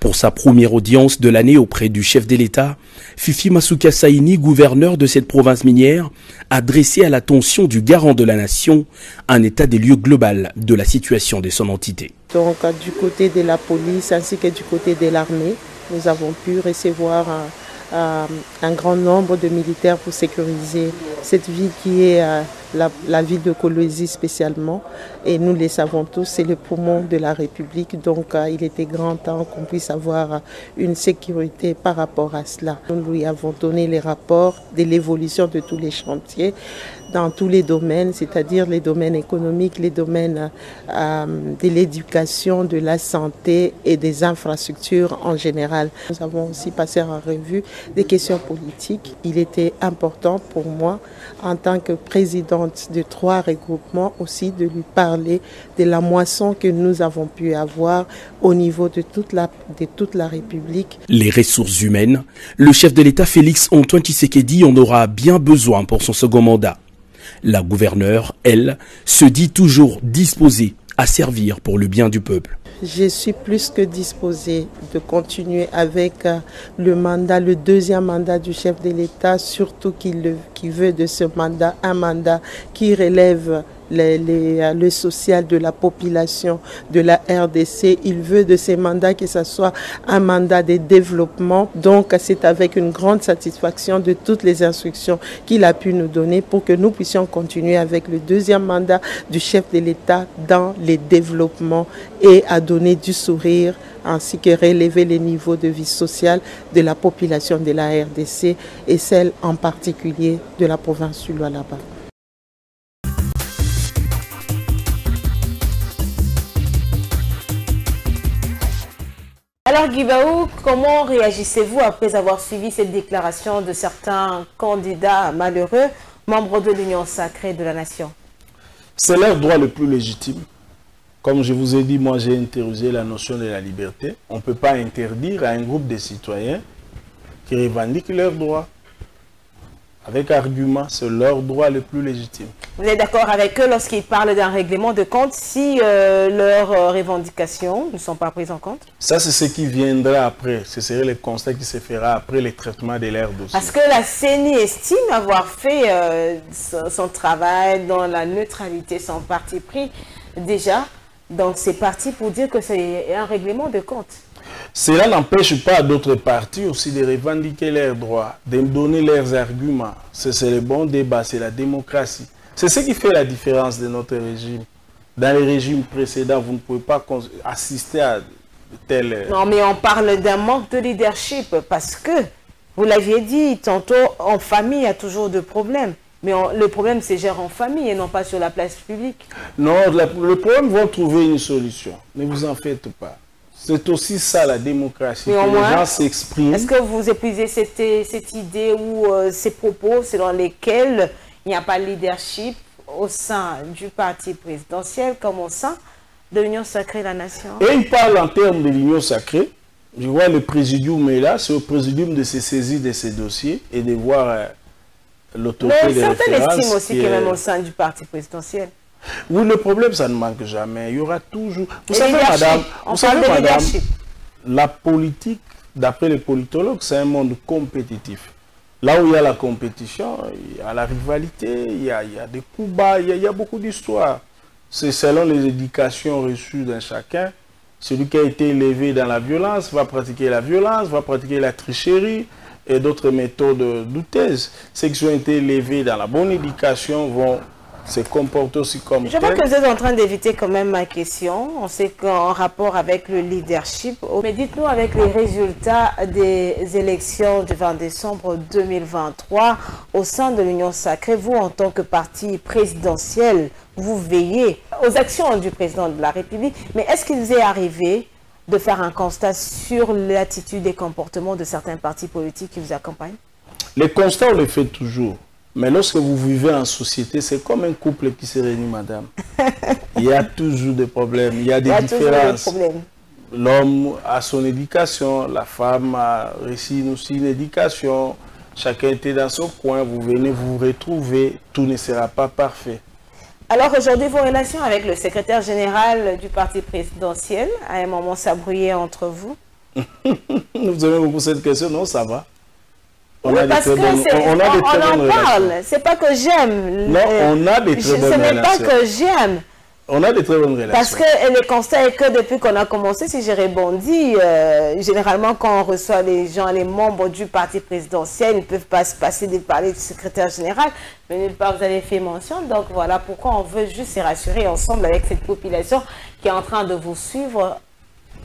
Pour sa première audience de l'année auprès du chef de l'État, Fifi Masuka Saini, gouverneur de cette province minière, a dressé à l'attention du garant de la nation un état des lieux global de la situation de son entité. Donc du côté de la police ainsi que du côté de l'armée, nous avons pu recevoir un grand nombre de militaires pour sécuriser cette ville qui est la ville de Kolwezi spécialement. Et nous les savons tous, c'est le poumon de la République. Donc il était grand temps qu'on puisse avoir une sécurité par rapport à cela. Nous lui avons donné les rapports de l'évolution de tous les chantiers dans tous les domaines, c'est-à-dire les domaines économiques, les domaines de l'éducation, de la santé et des infrastructures en général. Nous avons aussi passé en revue des questions politiques. Il était important pour moi, en tant que présidente de 3 regroupements, aussi de lui parler de la moisson que nous avons pu avoir au niveau de toute la République. Les ressources humaines, le chef de l'État Félix Antoine Tshisekedi en aura bien besoin pour son second mandat. La gouverneure, elle, se dit toujours disposée à servir pour le bien du peuple. Je suis plus que disposée de continuer avec le mandat, le deuxième mandat du chef de l'État, surtout qui veut de ce mandat un mandat qui relève le social de la population de la RDC. Il veut de ces mandats que ce soit un mandat de développement. Donc c'est avec une grande satisfaction de toutes les instructions qu'il a pu nous donner pour que nous puissions continuer avec le deuxième mandat du chef de l'État dans les développements et à donner du sourire ainsi que relever les niveaux de vie sociale de la population de la RDC et celle en particulier de la province du Lualaba. Alors Guibaou, comment réagissez-vous après avoir suivi cette déclaration de certains candidats malheureux, membres de l'Union sacrée de la nation? C'est leur droit le plus légitime. Comme je vous ai dit, moi j'ai interrogé la notion de la liberté. On ne peut pas interdire à un groupe de citoyens qui revendiquent leurs droits. Avec argument, c'est leur droit le plus légitime. Vous êtes d'accord avec eux lorsqu'ils parlent d'un règlement de compte si leurs revendications ne sont pas prises en compte? Ça, c'est ce qui viendra après. Ce serait le constat qui se fera après le traitement de leurs dossiers. Parce que la CENI estime avoir fait son travail dans la neutralité, son parti pris déjà. Donc, c'est parti pour dire que c'est un règlement de compte. Cela n'empêche pas d'autres partis aussi de revendiquer leurs droits, de donner leurs arguments. C'est le bon débat, c'est la démocratie. C'est ce qui fait la différence de notre régime. Dans les régimes précédents, vous ne pouvez pas assister à tel... Non, mais on parle d'un manque de leadership parce que, vous l'aviez dit, tantôt, en famille, il y a toujours de problèmes. Mais le problème, c'est gérer en famille et non pas sur la place publique. Non, le problème va trouver une solution. Ne vous en faites pas. C'est aussi ça la démocratie, que les gens s'expriment. Est-ce que vous épuisez cette idée ou ces propos selon lesquels il n'y a pas de leadership au sein du parti présidentiel comme au sein de l'Union Sacrée de la Nation? Et il parle en termes de l'Union Sacrée. Je vois le présidium est là, c'est au présidium de se saisir de ces dossiers et de voir l'autorité de référence. Mais certains estiment aussi que même au sein du parti présidentiel. Oui, le problème, ça ne manque jamais. Il y aura toujours... Vous savez, madame, la politique, d'après les politologues, c'est un monde compétitif. Là où il y a la compétition, il y a la rivalité, il y a des coups bas, il y a beaucoup d'histoires. C'est selon les éducations reçues d'un chacun. Celui qui a été élevé dans la violence va pratiquer la violence, va pratiquer la tricherie et d'autres méthodes douteuses. Ceux qui ont été élevés dans la bonne éducation vont se comporter aussi comme tel. Je vois que vous êtes en train d'éviter quand même ma question. On sait qu'en rapport avec le leadership, mais dites-nous avec les résultats des élections du 20 décembre 2023 au sein de l'Union Sacrée, vous en tant que parti présidentiel, vous veillez aux actions du président de la République, mais est-ce qu'il vous est arrivé de faire un constat sur l'attitude et comportements de certains partis politiques qui vous accompagnent? Les constats, on les fait toujours. Mais lorsque vous vivez en société, c'est comme un couple qui se réunit, madame. Il y a toujours des problèmes, il y a des différences. L'homme a son éducation, la femme a reçu aussi une éducation. Chacun était dans son coin, vous venez vous retrouver, tout ne sera pas parfait. Alors aujourd'hui, vos relations avec le secrétaire général du parti présidentiel, à un moment, ça brouillait entre vous? Vous aimez beaucoup cette question? Non, ça va. On en parle. C'est pas que j'aime. Non, on a des très bonnes relations. Ce n'est pas que j'aime. On a des très bonnes relations. Parce que le constat est que depuis qu'on a commencé, si j'ai rebondi, généralement quand on reçoit les gens, les membres du parti présidentiel, ils ne peuvent pas se passer de parler du secrétaire général, mais nulle part vous avez fait mention. Donc voilà pourquoi on veut juste se rassurer ensemble avec cette population qui est en train de vous suivre,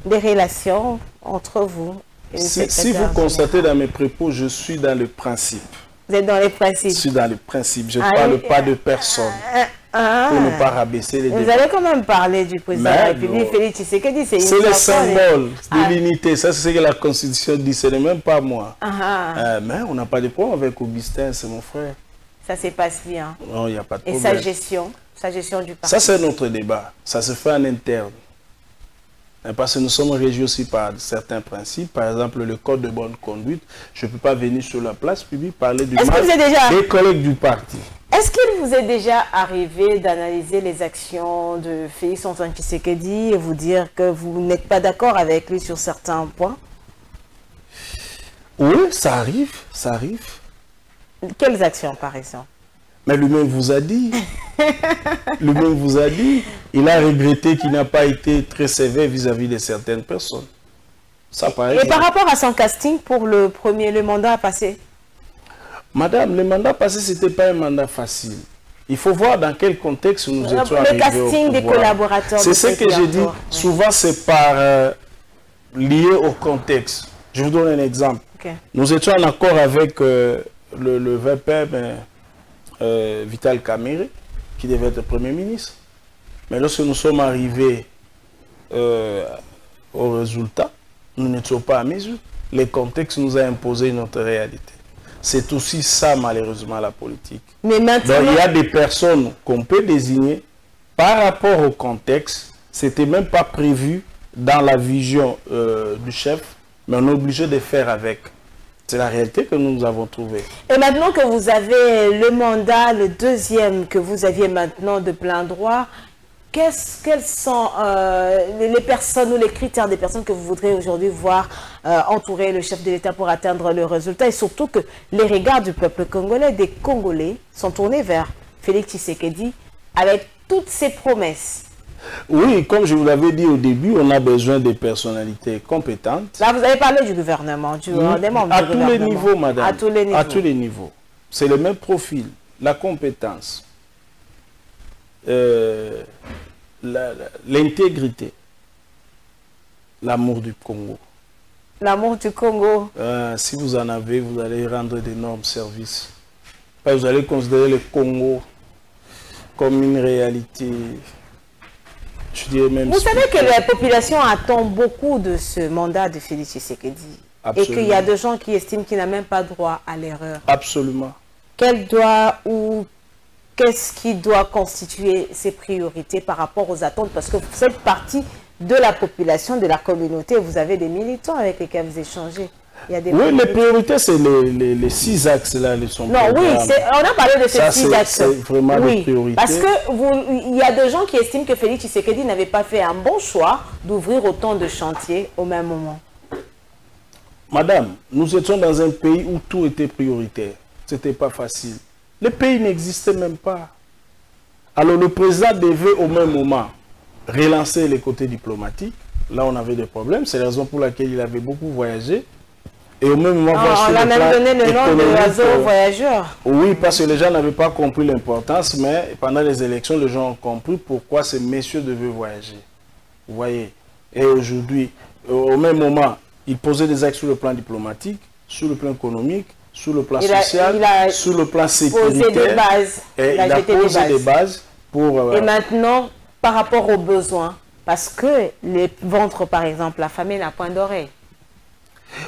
des relations entre vous. Si vous constatez dans mes propos, je suis dans le principe. Vous êtes dans les principes? Je suis dans le principe. Je ne parle pas de personne. Pour ne pas rabaisser les débats. Vous allez quand même parler du président de la République, Félix Tshisekedi. C'est le symbole de l'unité. Ça, c'est ce que la Constitution dit. Ce n'est même pas moi. Mais on n'a pas de problème avec Augustin, c'est mon frère. Ça se passe bien. Non, il n'y a pas de problème. Et sa gestion du parti? Ça, c'est notre débat. Ça se fait en interne. Parce que nous sommes régis aussi par certains principes. Par exemple, le code de bonne conduite. Je ne peux pas venir sur la place publique parler du mal des collègues du parti. Est-ce qu'il vous est déjà arrivé d'analyser les actions de Félix Antoine Tshisekedi et vous dire que vous n'êtes pas d'accord avec lui sur certains points? Oui, ça arrive, ça arrive. Quelles actions, par exemple? Mais lui-même vous a dit. Lui-même vous a dit. Il a regretté qu'il n'a pas été très sévère vis-à-vis de certaines personnes. Ça, par exemple. Et par rapport à son casting pour le mandat passé? Madame, le mandat passé, ce n'était pas un mandat facile. Il faut voir dans quel contexte nous étions arrivés. Le casting des collaborateurs. C'est ce que j'ai dit. Souvent, c'est lié au contexte. Je vous donne un exemple. Nous étions en accord avec le VPM Vital Kamerhe, qui devait être Premier ministre. Mais lorsque nous sommes arrivés au résultat, nous n'étions pas à mesure. Le contexte nous a imposé notre réalité. C'est aussi ça, malheureusement, la politique. Mais maintenant... Donc, il y a des personnes qu'on peut désigner par rapport au contexte. Ce n'était même pas prévu dans la vision du chef, mais on est obligé de faire avec. C'est la réalité que nous avons trouvée. Et maintenant que vous avez le mandat, le deuxième que vous aviez maintenant de plein droit, quelles sont les personnes ou les critères des personnes que vous voudrez aujourd'hui voir entourer le chef de l'État pour atteindre le résultat, et surtout que les regards du peuple congolais, des Congolais, sont tournés vers Félix Tshisekedi avec toutes ses promesses? Oui, comme je vous l'avais dit au début, on a besoin de personnalités compétentes. Là, vous avez parlé du gouvernement, des membres du gouvernement. À tous les niveaux, madame. À tous les niveaux. À tous les niveaux. C'est le même profil, la compétence, l'intégrité, l'amour du Congo. L'amour du Congo. Si vous en avez, vous allez rendre d'énormes services. Vous allez considérer le Congo comme une réalité. Je dirais même vous savez que la population attend beaucoup de ce mandat de Félix Tshisekedi. Et qu'il y a des gens qui estiment qu'il n'a même pas droit à l'erreur. Absolument. Qu'est-ce qui doit constituer ses priorités par rapport aux attentes? Parce que vous faites partie de la population, de la communauté, vous avez des militants avec lesquels vous échangez. Il y a des oui, les priorités, c'est les 6 axes-là. Non, oui, on a parlé de ces 6 axes. C'est vraiment les priorités. Parce qu'il y a des gens qui estiment que Félix Tshisekedi n'avait pas fait un bon choix d'ouvrir autant de chantiers au même moment. Madame, nous étions dans un pays où tout était prioritaire. Ce n'était pas facile. Le pays n'existait même pas. Alors le président devait au même moment relancer les côtés diplomatiques. Là, on avait des problèmes. C'est la raison pour laquelle il avait beaucoup voyagé. Et au même moment, on a même donné le nom de l'oiseau voyageur. Oui, parce que les gens n'avaient pas compris l'importance, mais pendant les élections, les gens ont compris pourquoi ces messieurs devaient voyager. Vous voyez. Et aujourd'hui, au même moment, il posait des actes sur le plan diplomatique, sur le plan économique, sur le plan social, sur le plan sécuritaire. Des bases. Et il a posé des bases pour... Et maintenant, par rapport aux besoins, parce que les ventres, par exemple, la famille n'a point d'oreille.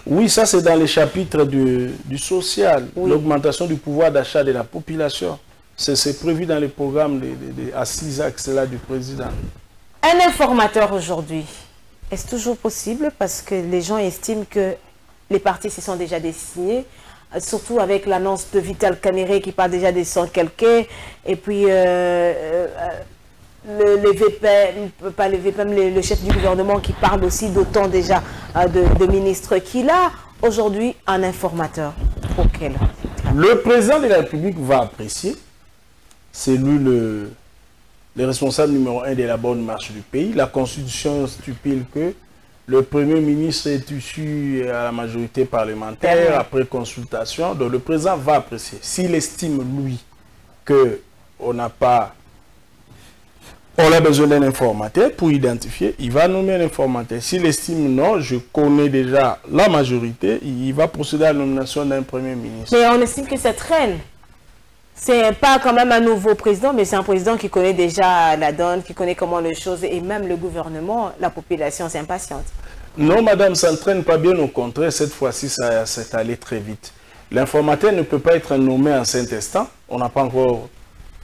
Oui, ça c'est dans les chapitres du social, oui. L'augmentation du pouvoir d'achat de la population. C'est prévu dans les programmes à 6 axes-là du président. Un informateur aujourd'hui, est-ce toujours possible? Parce que les gens estiment que les partis s'y sont déjà dessinés, surtout avec l'annonce de Vital Kamerhe qui parle déjà des 100 quelques, et puis le VPM, pas le VPM, le chef du gouvernement qui parle aussi d'autant déjà de ministres qu'il a. Aujourd'hui, un informateur. Auquel le président de la République va apprécier. C'est lui le responsable numéro 1 de la bonne marche du pays. La Constitution stipule que le Premier ministre est issu à la majorité parlementaire après consultation. Donc le président va apprécier. S'il estime, lui, qu'on n'a pas... On a besoin d'un informateur pour identifier, il va nommer un informateur. S'il estime non, je connais déjà la majorité, il va procéder à la nomination d'un Premier ministre. Mais on estime que ça traîne. C'est pas quand même un nouveau président, mais c'est un président qui connaît déjà la donne, qui connaît comment les choses, et même le gouvernement, la population s'impatiente. Non, madame, ça ne traîne pas, bien au contraire. Cette fois-ci, ça s'est allé très vite. L'informateur ne peut pas être nommé en Saint-Instant. On n'a pas encore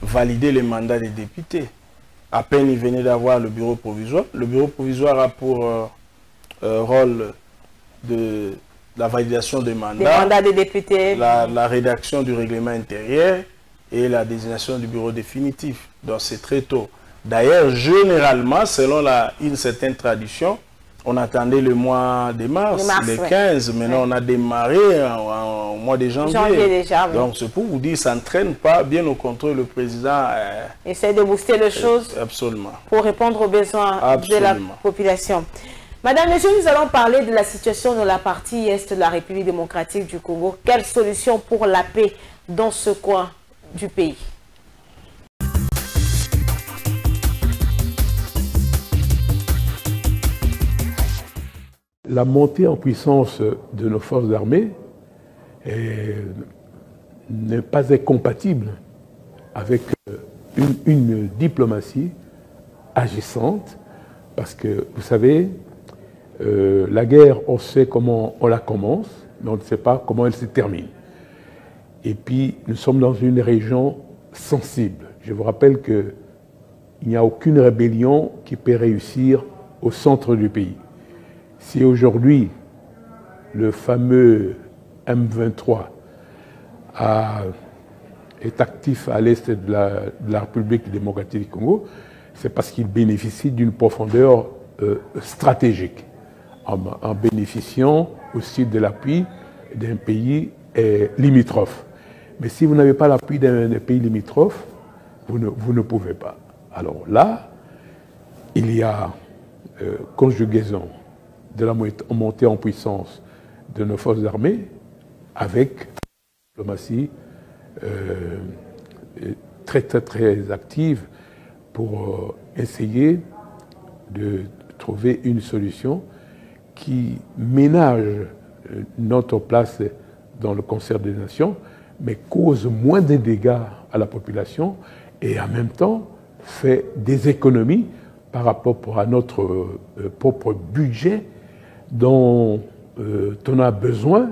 validé les mandats des députés. À peine il venait d'avoir le bureau provisoire. Le bureau provisoire a pour rôle de la validation des mandats. Des mandats des députés. La rédaction du règlement intérieur et la désignation du bureau définitif. Donc c'est très tôt. D'ailleurs, généralement, selon une certaine tradition, on attendait le mois de mars, le 15. Maintenant, on a démarré au mois de janvier. Déjà, oui. Donc, c'est pour vous dire, ça ne traîne pas. Bien au contraire, le président... essaie de booster les choses. Absolument. Pour répondre aux besoins de la population. Madame, Monsieur, nous allons parler de la situation dans la partie est de la République démocratique du Congo. Quelle solution pour la paix dans ce coin du pays? La montée en puissance de nos forces armées n'est pas incompatible avec une diplomatie agissante, parce que, vous savez, la guerre, on sait comment on la commence, mais on ne sait pas comment elle se termine. Et puis, nous sommes dans une région sensible. Je vous rappelle qu'il n'y a aucune rébellion qui peut réussir au centre du pays. Si aujourd'hui, le fameux M23 est actif à l'est de la République démocratique du Congo, c'est parce qu'il bénéficie d'une profondeur stratégique, en bénéficiant aussi de l'appui d'un pays limitrophe. Mais si vous n'avez pas l'appui d'un pays limitrophe, vous ne pouvez pas. Alors là, il y a conjugaison de la montée en puissance de nos forces armées avec une diplomatie très active pour essayer de trouver une solution qui ménage notre place dans le concert des nations, mais cause moins de dégâts à la population et en même temps fait des économies par rapport à notre propre budget dont on a besoin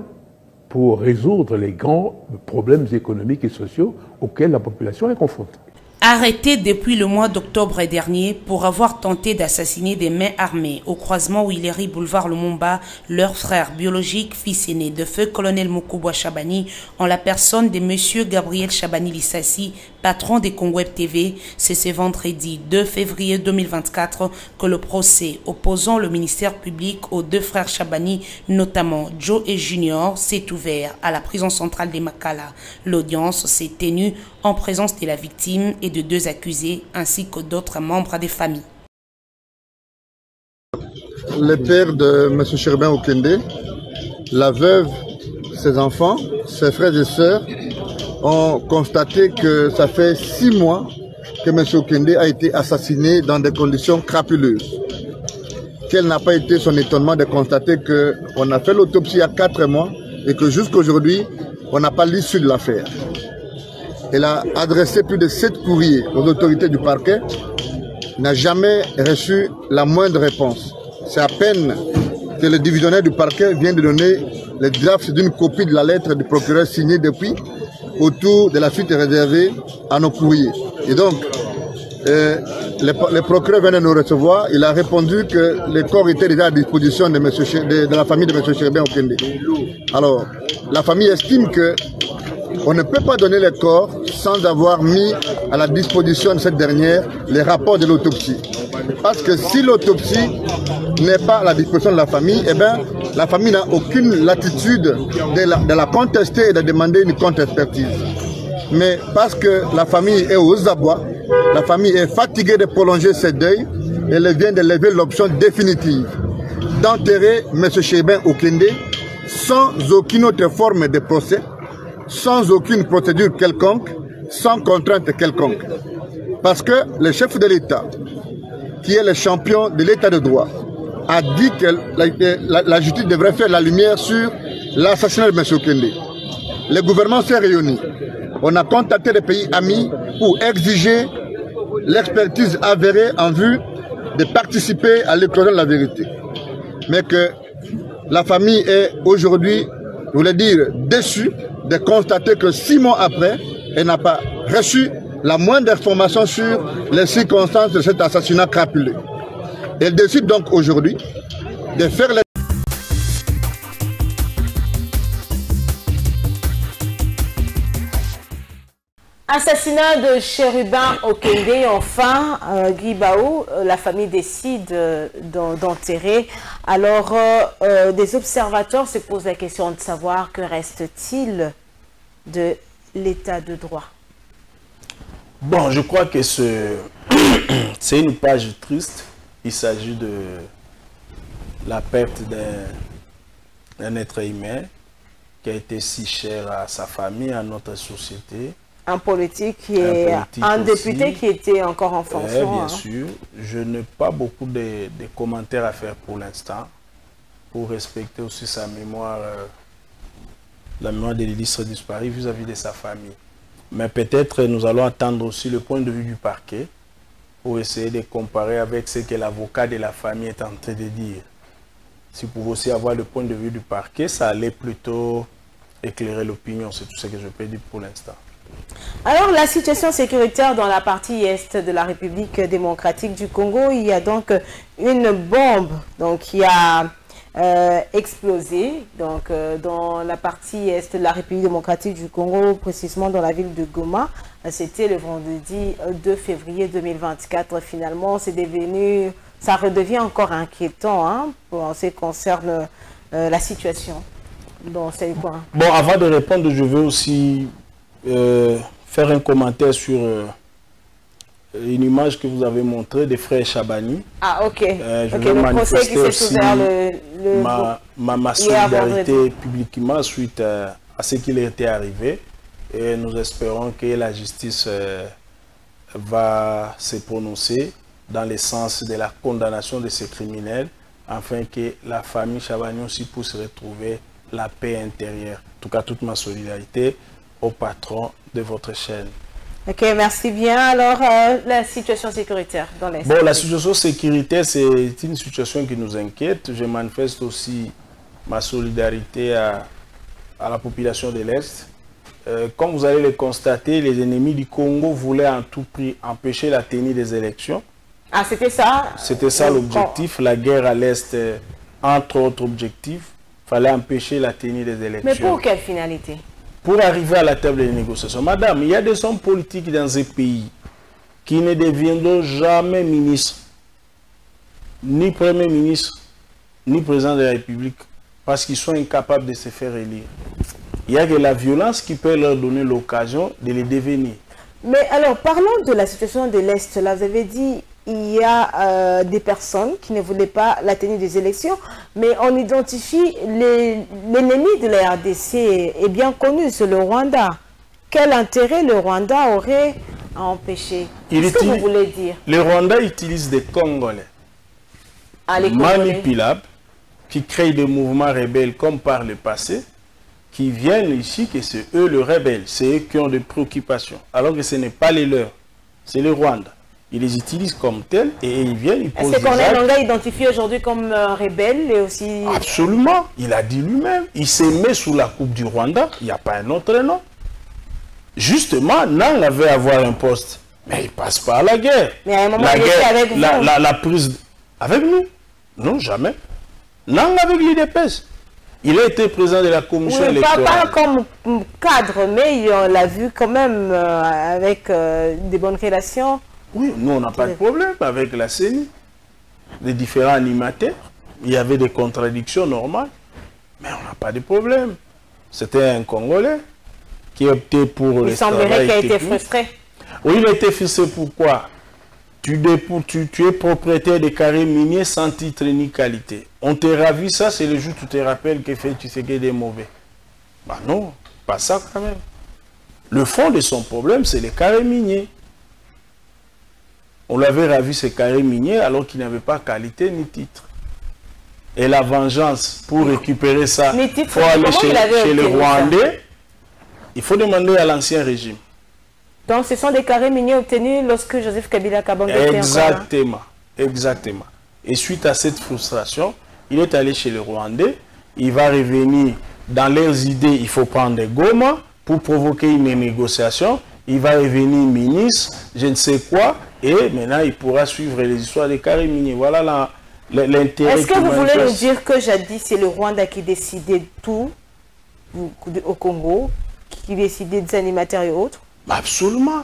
pour résoudre les grands problèmes économiques et sociaux auxquels la population est confrontée. Arrêté depuis le mois d'octobre dernier pour avoir tenté d'assassiner des mains armées au croisement Willery boulevard Lumumba, leur frère biologique, fils aîné de feu colonel Mukubwa Chabani, en la personne de monsieur Gabriel Chabani Lissassi, patron des Congo Web TV, c'est ce vendredi 2 février 2024 que le procès opposant le ministère public aux deux frères Chabani, notamment Joe et Junior, s'est ouvert à la prison centrale de Makala. L'audience s'est tenue en présence de la victime et de deux accusés, ainsi que d'autres membres des familles. Le père de M. Cherubin Okende, la veuve, ses enfants, ses frères et sœurs ont constaté que ça fait 6 mois que M. Okende a été assassiné dans des conditions crapuleuses. Quel n'a pas été son étonnement de constater qu'on a fait l'autopsie il y a 4 mois et que jusqu'aujourd'hui, on n'a pas l'issue de l'affaire. Elle a adressé plus de 7 courriers aux autorités du parquet, n'a jamais reçu la moindre réponse. C'est à peine que le divisionnaire du parquet vient de donner le draft d'une copie de la lettre du procureur signée depuis autour de la suite réservée à nos courriers. Et donc, le procureur vient de nous recevoir, il a répondu que les corps étaient déjà à disposition de la famille de M. Cherubin Okende. Alors, la famille estime que on ne peut pas donner les corps sans avoir mis à la disposition de cette dernière les rapports de l'autopsie. Parce que si l'autopsie n'est pas à la disposition de la famille, eh bien, la famille n'a aucune latitude de la contester et de demander une contre-expertise. Mais parce que la famille est aux abois, la famille est fatiguée de prolonger ses deuils, elle vient de lever l'option définitive d'enterrer M. Cherubin Okende sans aucune autre forme de procès, sans aucune procédure quelconque, sans contrainte quelconque. Parce que le chef de l'État, qui est le champion de l'État de droit, a dit que la justice devrait faire la lumière sur l'assassinat de M. Okende. Le gouvernement s'est réuni. On a contacté les pays amis pour exiger l'expertise avérée en vue de participer à l'éclosion de la vérité. Mais que la famille est aujourd'hui, je voulais dire, déçue de constater que 6 mois après, elle n'a pas reçu la moindre information sur les circonstances de cet assassinat crapuleux. Elle décide donc aujourd'hui de faire les... Assassinat de Cherubin Okende, enfin, Guy Baou, la famille décide d'enterrer. Alors, des observateurs se posent la question de savoir que reste-t-il de l'état de droit. Bon, je crois que c'est une page triste. Il s'agit de la perte d'un être humain qui a été si cher à sa famille, à notre société. Un politique qui est un député qui était encore en fonction. Bien sûr. Je n'ai pas beaucoup de commentaires à faire pour l'instant, pour respecter aussi sa mémoire, la mémoire de l'illustre disparu vis-à-vis de sa famille. Mais peut-être nous allons attendre aussi le point de vue du parquet pour essayer de comparer avec ce que l'avocat de la famille est en train de dire. Si vous pouvez aussi avoir le point de vue du parquet, ça allait plutôt éclairer l'opinion. C'est tout ce que je peux dire pour l'instant. Alors, la situation sécuritaire dans la partie est de la République démocratique du Congo, il y a donc une bombe qui a explosé donc, dans la partie est de la République démocratique du Congo, précisément dans la ville de Goma. C'était le vendredi 2 février 2024. Finalement, c'est devenu, ça redevient encore inquiétant hein, en ce qui concerne la situation dans ces coins. Bon, avant de répondre, je veux aussi faire un commentaire sur une image que vous avez montrée des frères Chabani. Ah, ok. Je veux manifester aussi ma solidarité publiquement suite à ce qui était arrivé. Et nous espérons que la justice va se prononcer dans le sens de la condamnation de ces criminels, afin que la famille Chabani aussi puisse retrouver la paix intérieure. En tout cas, toute ma solidarité au patron de votre chaîne. Ok, merci bien. Alors, la situation sécuritaire dans l'Est. Bon, la situation sécuritaire, c'est une situation qui nous inquiète. Je manifeste aussi ma solidarité à la population de l'Est. Comme vous allez le constater, les ennemis du Congo voulaient en tout prix empêcher la tenue des élections. Ah, c'était ça? C'était ça l'objectif. La guerre à l'Est, entre autres objectifs, il fallait empêcher la tenue des élections. Mais pour quelle finalité? Pour arriver à la table des négociations. Madame, il y a des hommes politiques dans ces pays qui ne deviendront jamais ministres, ni premier ministre, ni président de la République, parce qu'ils sont incapables de se faire élire. Il y a que la violence qui peut leur donner l'occasion de les devenir. Mais alors, parlons de la situation de l'Est. Là, vous avez dit il y a des personnes qui ne voulaient pas la tenue des élections, mais on identifie l'ennemi de la RDC est bien connu, c'est le Rwanda. Quel intérêt le Rwanda aurait à empêcher? Qu'est-ce que vous voulez dire? Le Rwanda utilise des Congolais manipulables qui créent des mouvements rebelles comme par le passé, qui viennent ici, que c'est eux le rebelle, c'est eux qui ont des préoccupations, alors que ce n'est pas les leurs, c'est le Rwanda. Ils les utilisent comme tels et ils viennent, ils posent des actes. Est-ce que Corneille Nangaa identifié aujourd'hui comme rebelle et aussi... Absolument, il a dit lui-même, il s'est mis sous la coupe du Rwanda, il n'y a pas un autre nom. Justement, Nang avait avoir un poste, mais il passe par la guerre. Mais à un moment, il était avec vous. La prise... Avec nous? Non, jamais. Nang avec l'IDPS. Il a été président de la commission électorale. Pas comme cadre, mais on l'a vu quand même avec des bonnes relations. Oui, nous on n'a pas de problème avec la CENI. Les différents animateurs, il y avait des contradictions normales, mais on n'a pas de problème. C'était un Congolais qui optait pour le travail. Il semblerait qu'il a été frustré. Oui, il a été frustré. Pourquoi? Tu es propriétaire de carrés miniers sans titre ni qualité. On te ravit ça, c'est le jour où tu te rappelles que tu sais qu'il est mauvais. Bah non, pas ça quand même. Le fond de son problème, c'est les carrés miniers. On l'avait ravi ces carrés miniers alors qu'il n'avait pas qualité ni titre. Et la vengeance, pour récupérer ça, il faut aller chez les Rwandais. Il faut demander à l'ancien régime. Donc ce sont des carrés miniers obtenus lorsque Joseph Kabila Kabange était exactement, exactement. Et suite à cette frustration, il est allé chez les Rwandais. Il va revenir dans leurs idées, il faut prendre Goma pour provoquer une négociation. Il va revenir ministre, je ne sais quoi. Et maintenant, il pourra suivre les histoires des carrés miniers. Voilà l'intérêt. Est-ce que vous voulez nous dire que jadis, c'est le Rwanda qui décidait tout au Congo, qui décidait des animateurs et autres? Absolument.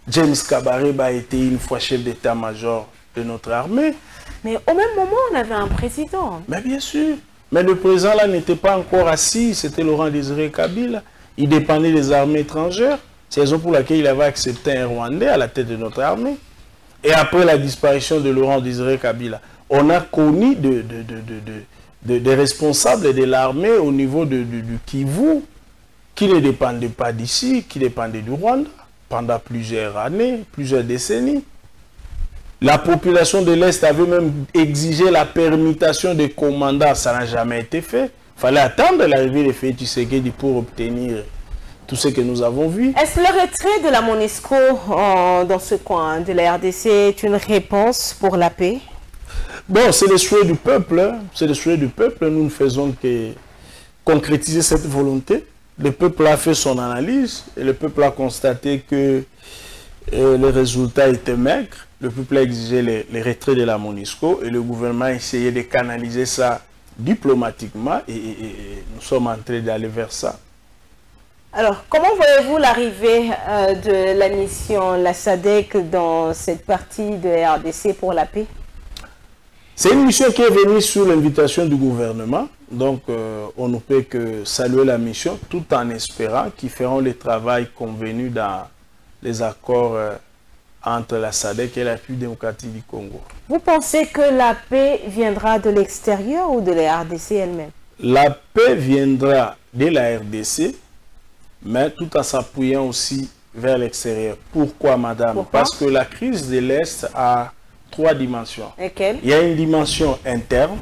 James Kabarebe a été une fois chef d'état-major de notre armée. Mais au même moment, on avait un président. Mais bien sûr. Mais le président là n'était pas encore assis. C'était Laurent Désiré Kabila. Il dépendait des armées étrangères. C'est la raison pour laquelle il avait accepté un Rwandais à la tête de notre armée. Et après la disparition de Laurent Désiré Kabila, on a connu des responsables de l'armée au niveau du Kivu, qui ne dépendaient pas d'ici, qui dépendaient du Rwanda pendant plusieurs années, plusieurs décennies. La population de l'Est avait même exigé la permutation des commandants. Ça n'a jamais été fait. Il fallait attendre l'arrivée de Félix Tshisekedi pour obtenir tout ce que nous avons vu. Est-ce le retrait de la MONUSCO dans ce coin de la RDC est une réponse pour la paix? Bon, c'est le souhait du peuple. Hein. C'est le souhait du peuple. Nous ne faisons que concrétiser cette volonté. Le peuple a fait son analyse et le peuple a constaté que les résultats étaient maigres. Le peuple a exigé les retraits de la MONUSCO et le gouvernement a essayé de canaliser ça diplomatiquement et nous sommes en train d'aller vers ça. Alors, comment voyez-vous l'arrivée de la mission, la SADC, dans cette partie de la RDC pour la paix? C'est une mission qui est venue sous l'invitation du gouvernement. Donc, on ne peut que saluer la mission tout en espérant qu'ils feront le travail convenu dans les accords entre la SADC et la République démocratique du Congo. Vous pensez que la paix viendra de l'extérieur ou de la RDC elle-même? La paix viendra de la RDC, mais tout en s'appuyant aussi vers l'extérieur. Pourquoi, madame? Pourquoi? Parce que la crise de l'Est a 3 dimensions. Lesquelles? Il y a une dimension interne,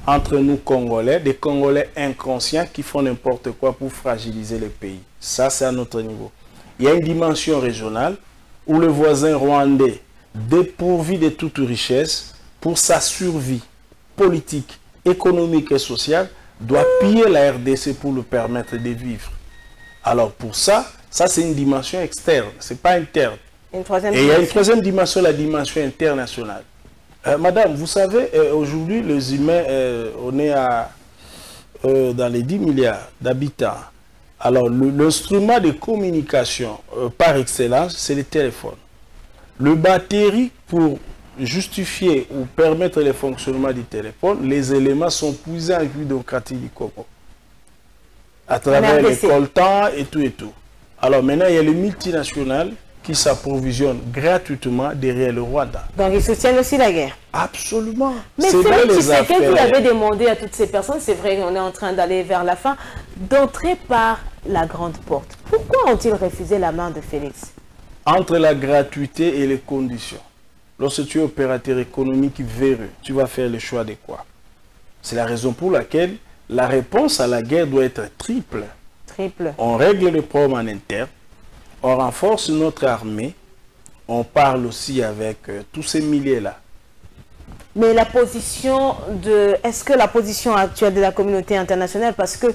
entre nous Congolais, des Congolais inconscients qui font n'importe quoi pour fragiliser le pays. Ça, c'est à notre niveau. Il y a une dimension régionale, où le voisin rwandais, dépourvu de toute richesse, pour sa survie politique, économique et sociale, doit piller la RDC pour lui permettre de vivre. Alors pour ça, c'est une dimension externe, ce n'est pas interne. Et il y a une troisième dimension, la dimension internationale. Madame, vous savez, aujourd'hui, les humains, on est dans les 10 milliards d'habitants. Alors, l'instrument de communication par excellence, c'est le téléphone. Le batterie, pour justifier ou permettre le fonctionnement du téléphone, les éléments sont puisés en République démocratique du Congo. À travers les coltans et tout et tout. Alors maintenant, il y a les multinationales qui s'approvisionnent gratuitement derrière le Rwanda. Donc ils soutiennent aussi la guerre. Absolument. Mais c'est vrai que c'est quelqu'un qui avait demandé à toutes ces personnes, c'est vrai qu'on est en train d'aller vers la fin, d'entrer par la grande porte. Pourquoi ont-ils refusé la main de Félix? Entre la gratuité et les conditions. Lorsque tu es opérateur économique véreux, tu vas faire le choix de quoi? C'est la raison pour laquelle la réponse à la guerre doit être triple. Triple. On règle le problème en interne, on renforce notre armée, on parle aussi avec tous ces milliers-là. Mais la position de... Est-ce que la position actuelle de la communauté internationale, parce que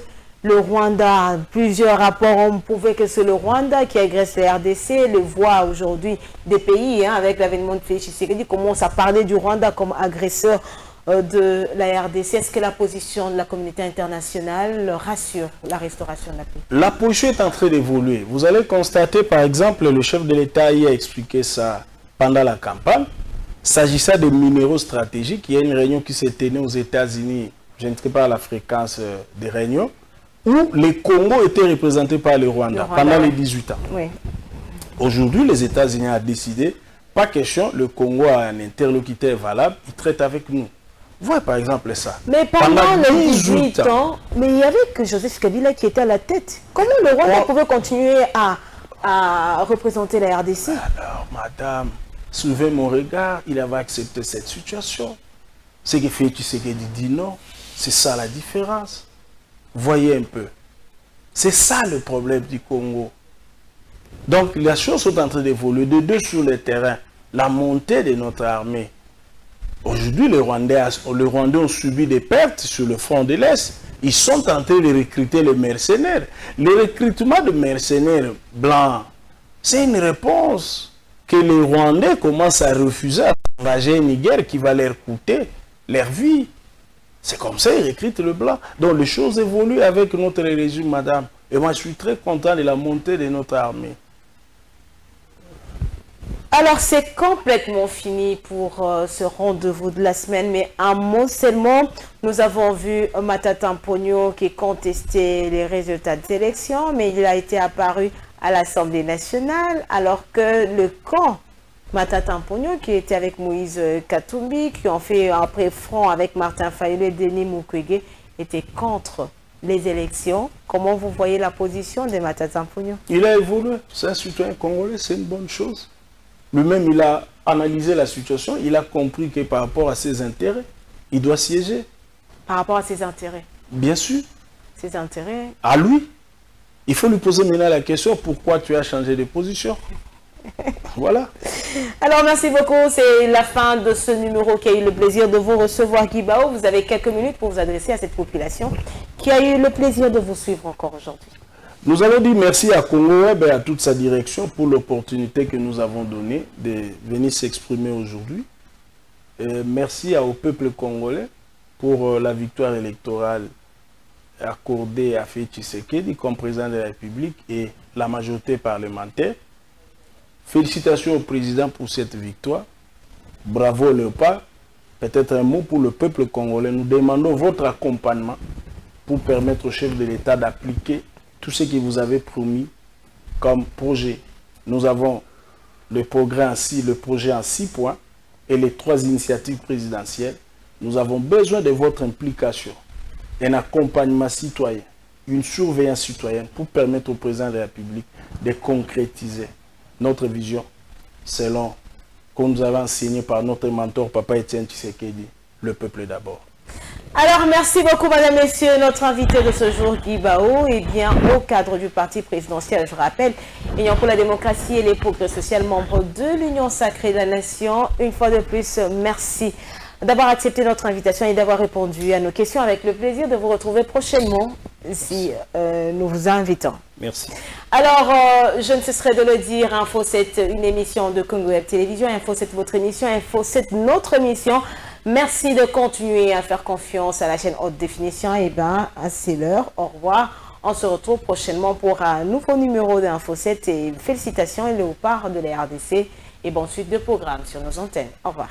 le Rwanda, plusieurs rapports ont prouvé que c'est le Rwanda qui agresse la RDC, le voit aujourd'hui des pays, hein, avec l'avènement de Félix Tshisekedi, commence à parler du Rwanda comme agresseur de la RDC. Est-ce que la position de la communauté internationale rassure la restauration de la paix? La position est en train d'évoluer. Vous allez constater, par exemple, le chef de l'État y a expliqué ça pendant la campagne. S'agissant des minéraux stratégiques, il y a une réunion qui s'est tenue aux États-Unis, je ne sais pas la fréquence des réunions, où les Congo étaient représentés par le Rwanda pendant les 18 ans. Oui. Aujourd'hui, les États-Unis ont décidé, pas question, le Congo a un interlocuteur valable, il traite avec nous. Voyez par exemple ça. Mais pendant les 18 ans, mais il y avait que Joseph Kabila qui était à la tête. Comment le Rwanda pouvait continuer à représenter la RDC? Alors, madame, soulevez mon regard, il avait accepté cette situation. Ce qui fait tu sais qu'il dit non, c'est ça la différence. Voyez un peu. C'est ça le problème du Congo. Donc, les choses sont en train d'évoluer de deux sur le terrain. La montée de notre armée. Aujourd'hui, les Rwandais ont subi des pertes sur le front de l'Est. Ils sont en train de recruter les mercenaires. Le recrutement de mercenaires blancs, c'est une réponse que les Rwandais commencent à refuser à engager une guerre qui va leur coûter leur vie. C'est comme ça qu'ils recrutent le blanc. Donc les choses évoluent avec notre régime, madame. Et moi, je suis très content de la montée de notre armée. Alors, c'est complètement fini pour ce rendez-vous de la semaine, mais un mot seulement. Nous avons vu Matata Mponyo qui contestait les résultats de l'élection, mais il a été apparu à l'Assemblée nationale, alors que le camp Matata Mponyo, qui était avec Moïse Katumbi, qui ont fait après front avec Martin Fayulu et Denis Mukwege, était contre les élections. Comment vous voyez la position de Matata Mponyo? Il a évolué. C'est un citoyen congolais, c'est une bonne chose. Lui-même, il a analysé la situation, il a compris que par rapport à ses intérêts, il doit siéger. Par rapport à ses intérêts? Bien sûr. Ses intérêts? À lui. Il faut lui poser maintenant la question, pourquoi tu as changé de position? Voilà. Alors, merci beaucoup. C'est la fin de ce numéro qui a eu le plaisir de vous recevoir, Guy Bao. Vous avez quelques minutes pour vous adresser à cette population qui a eu le plaisir de vous suivre encore aujourd'hui. Nous allons dire merci à Congo Web et à toute sa direction pour l'opportunité que nous avons donnée de venir s'exprimer aujourd'hui. Merci au peuple congolais pour la victoire électorale accordée à Félix Tshisekedi comme président de la République et la majorité parlementaire. Félicitations au président pour cette victoire. Bravo Léopard. Peut-être un mot pour le peuple congolais. Nous demandons votre accompagnement pour permettre au chef de l'État d'appliquer tout ce que vous avez promis comme projet. Nous avons le projet en 6 points et les 3 initiatives présidentielles. Nous avons besoin de votre implication, un accompagnement citoyen, une surveillance citoyenne pour permettre au président de la République de concrétiser notre vision selon qu'on nous avait enseigné par notre mentor, Papa Etienne Tshisekedi, le peuple d'abord. Alors, merci beaucoup, madame, messieurs. Notre invité de ce jour, Guy Bao, est bien au cadre du parti présidentiel, je rappelle, Union pour la démocratie et les progrès sociaux, membre de l'Union sacrée de la nation. Une fois de plus, merci d'avoir accepté notre invitation et d'avoir répondu à nos questions. Avec le plaisir de vous retrouver prochainement si nous vous invitons. Merci. Alors, je ne cesserai de le dire, Info 7, une émission de Congo Web Télévision. Info 7, votre émission. Info 7, notre émission. Merci de continuer à faire confiance à la chaîne Haute Définition. Et bien, c'est l'heure. Au revoir. On se retrouve prochainement pour un nouveau numéro d'Info 7. Et félicitations, Léopard de la RDC. Et bonne suite de programme sur nos antennes. Au revoir.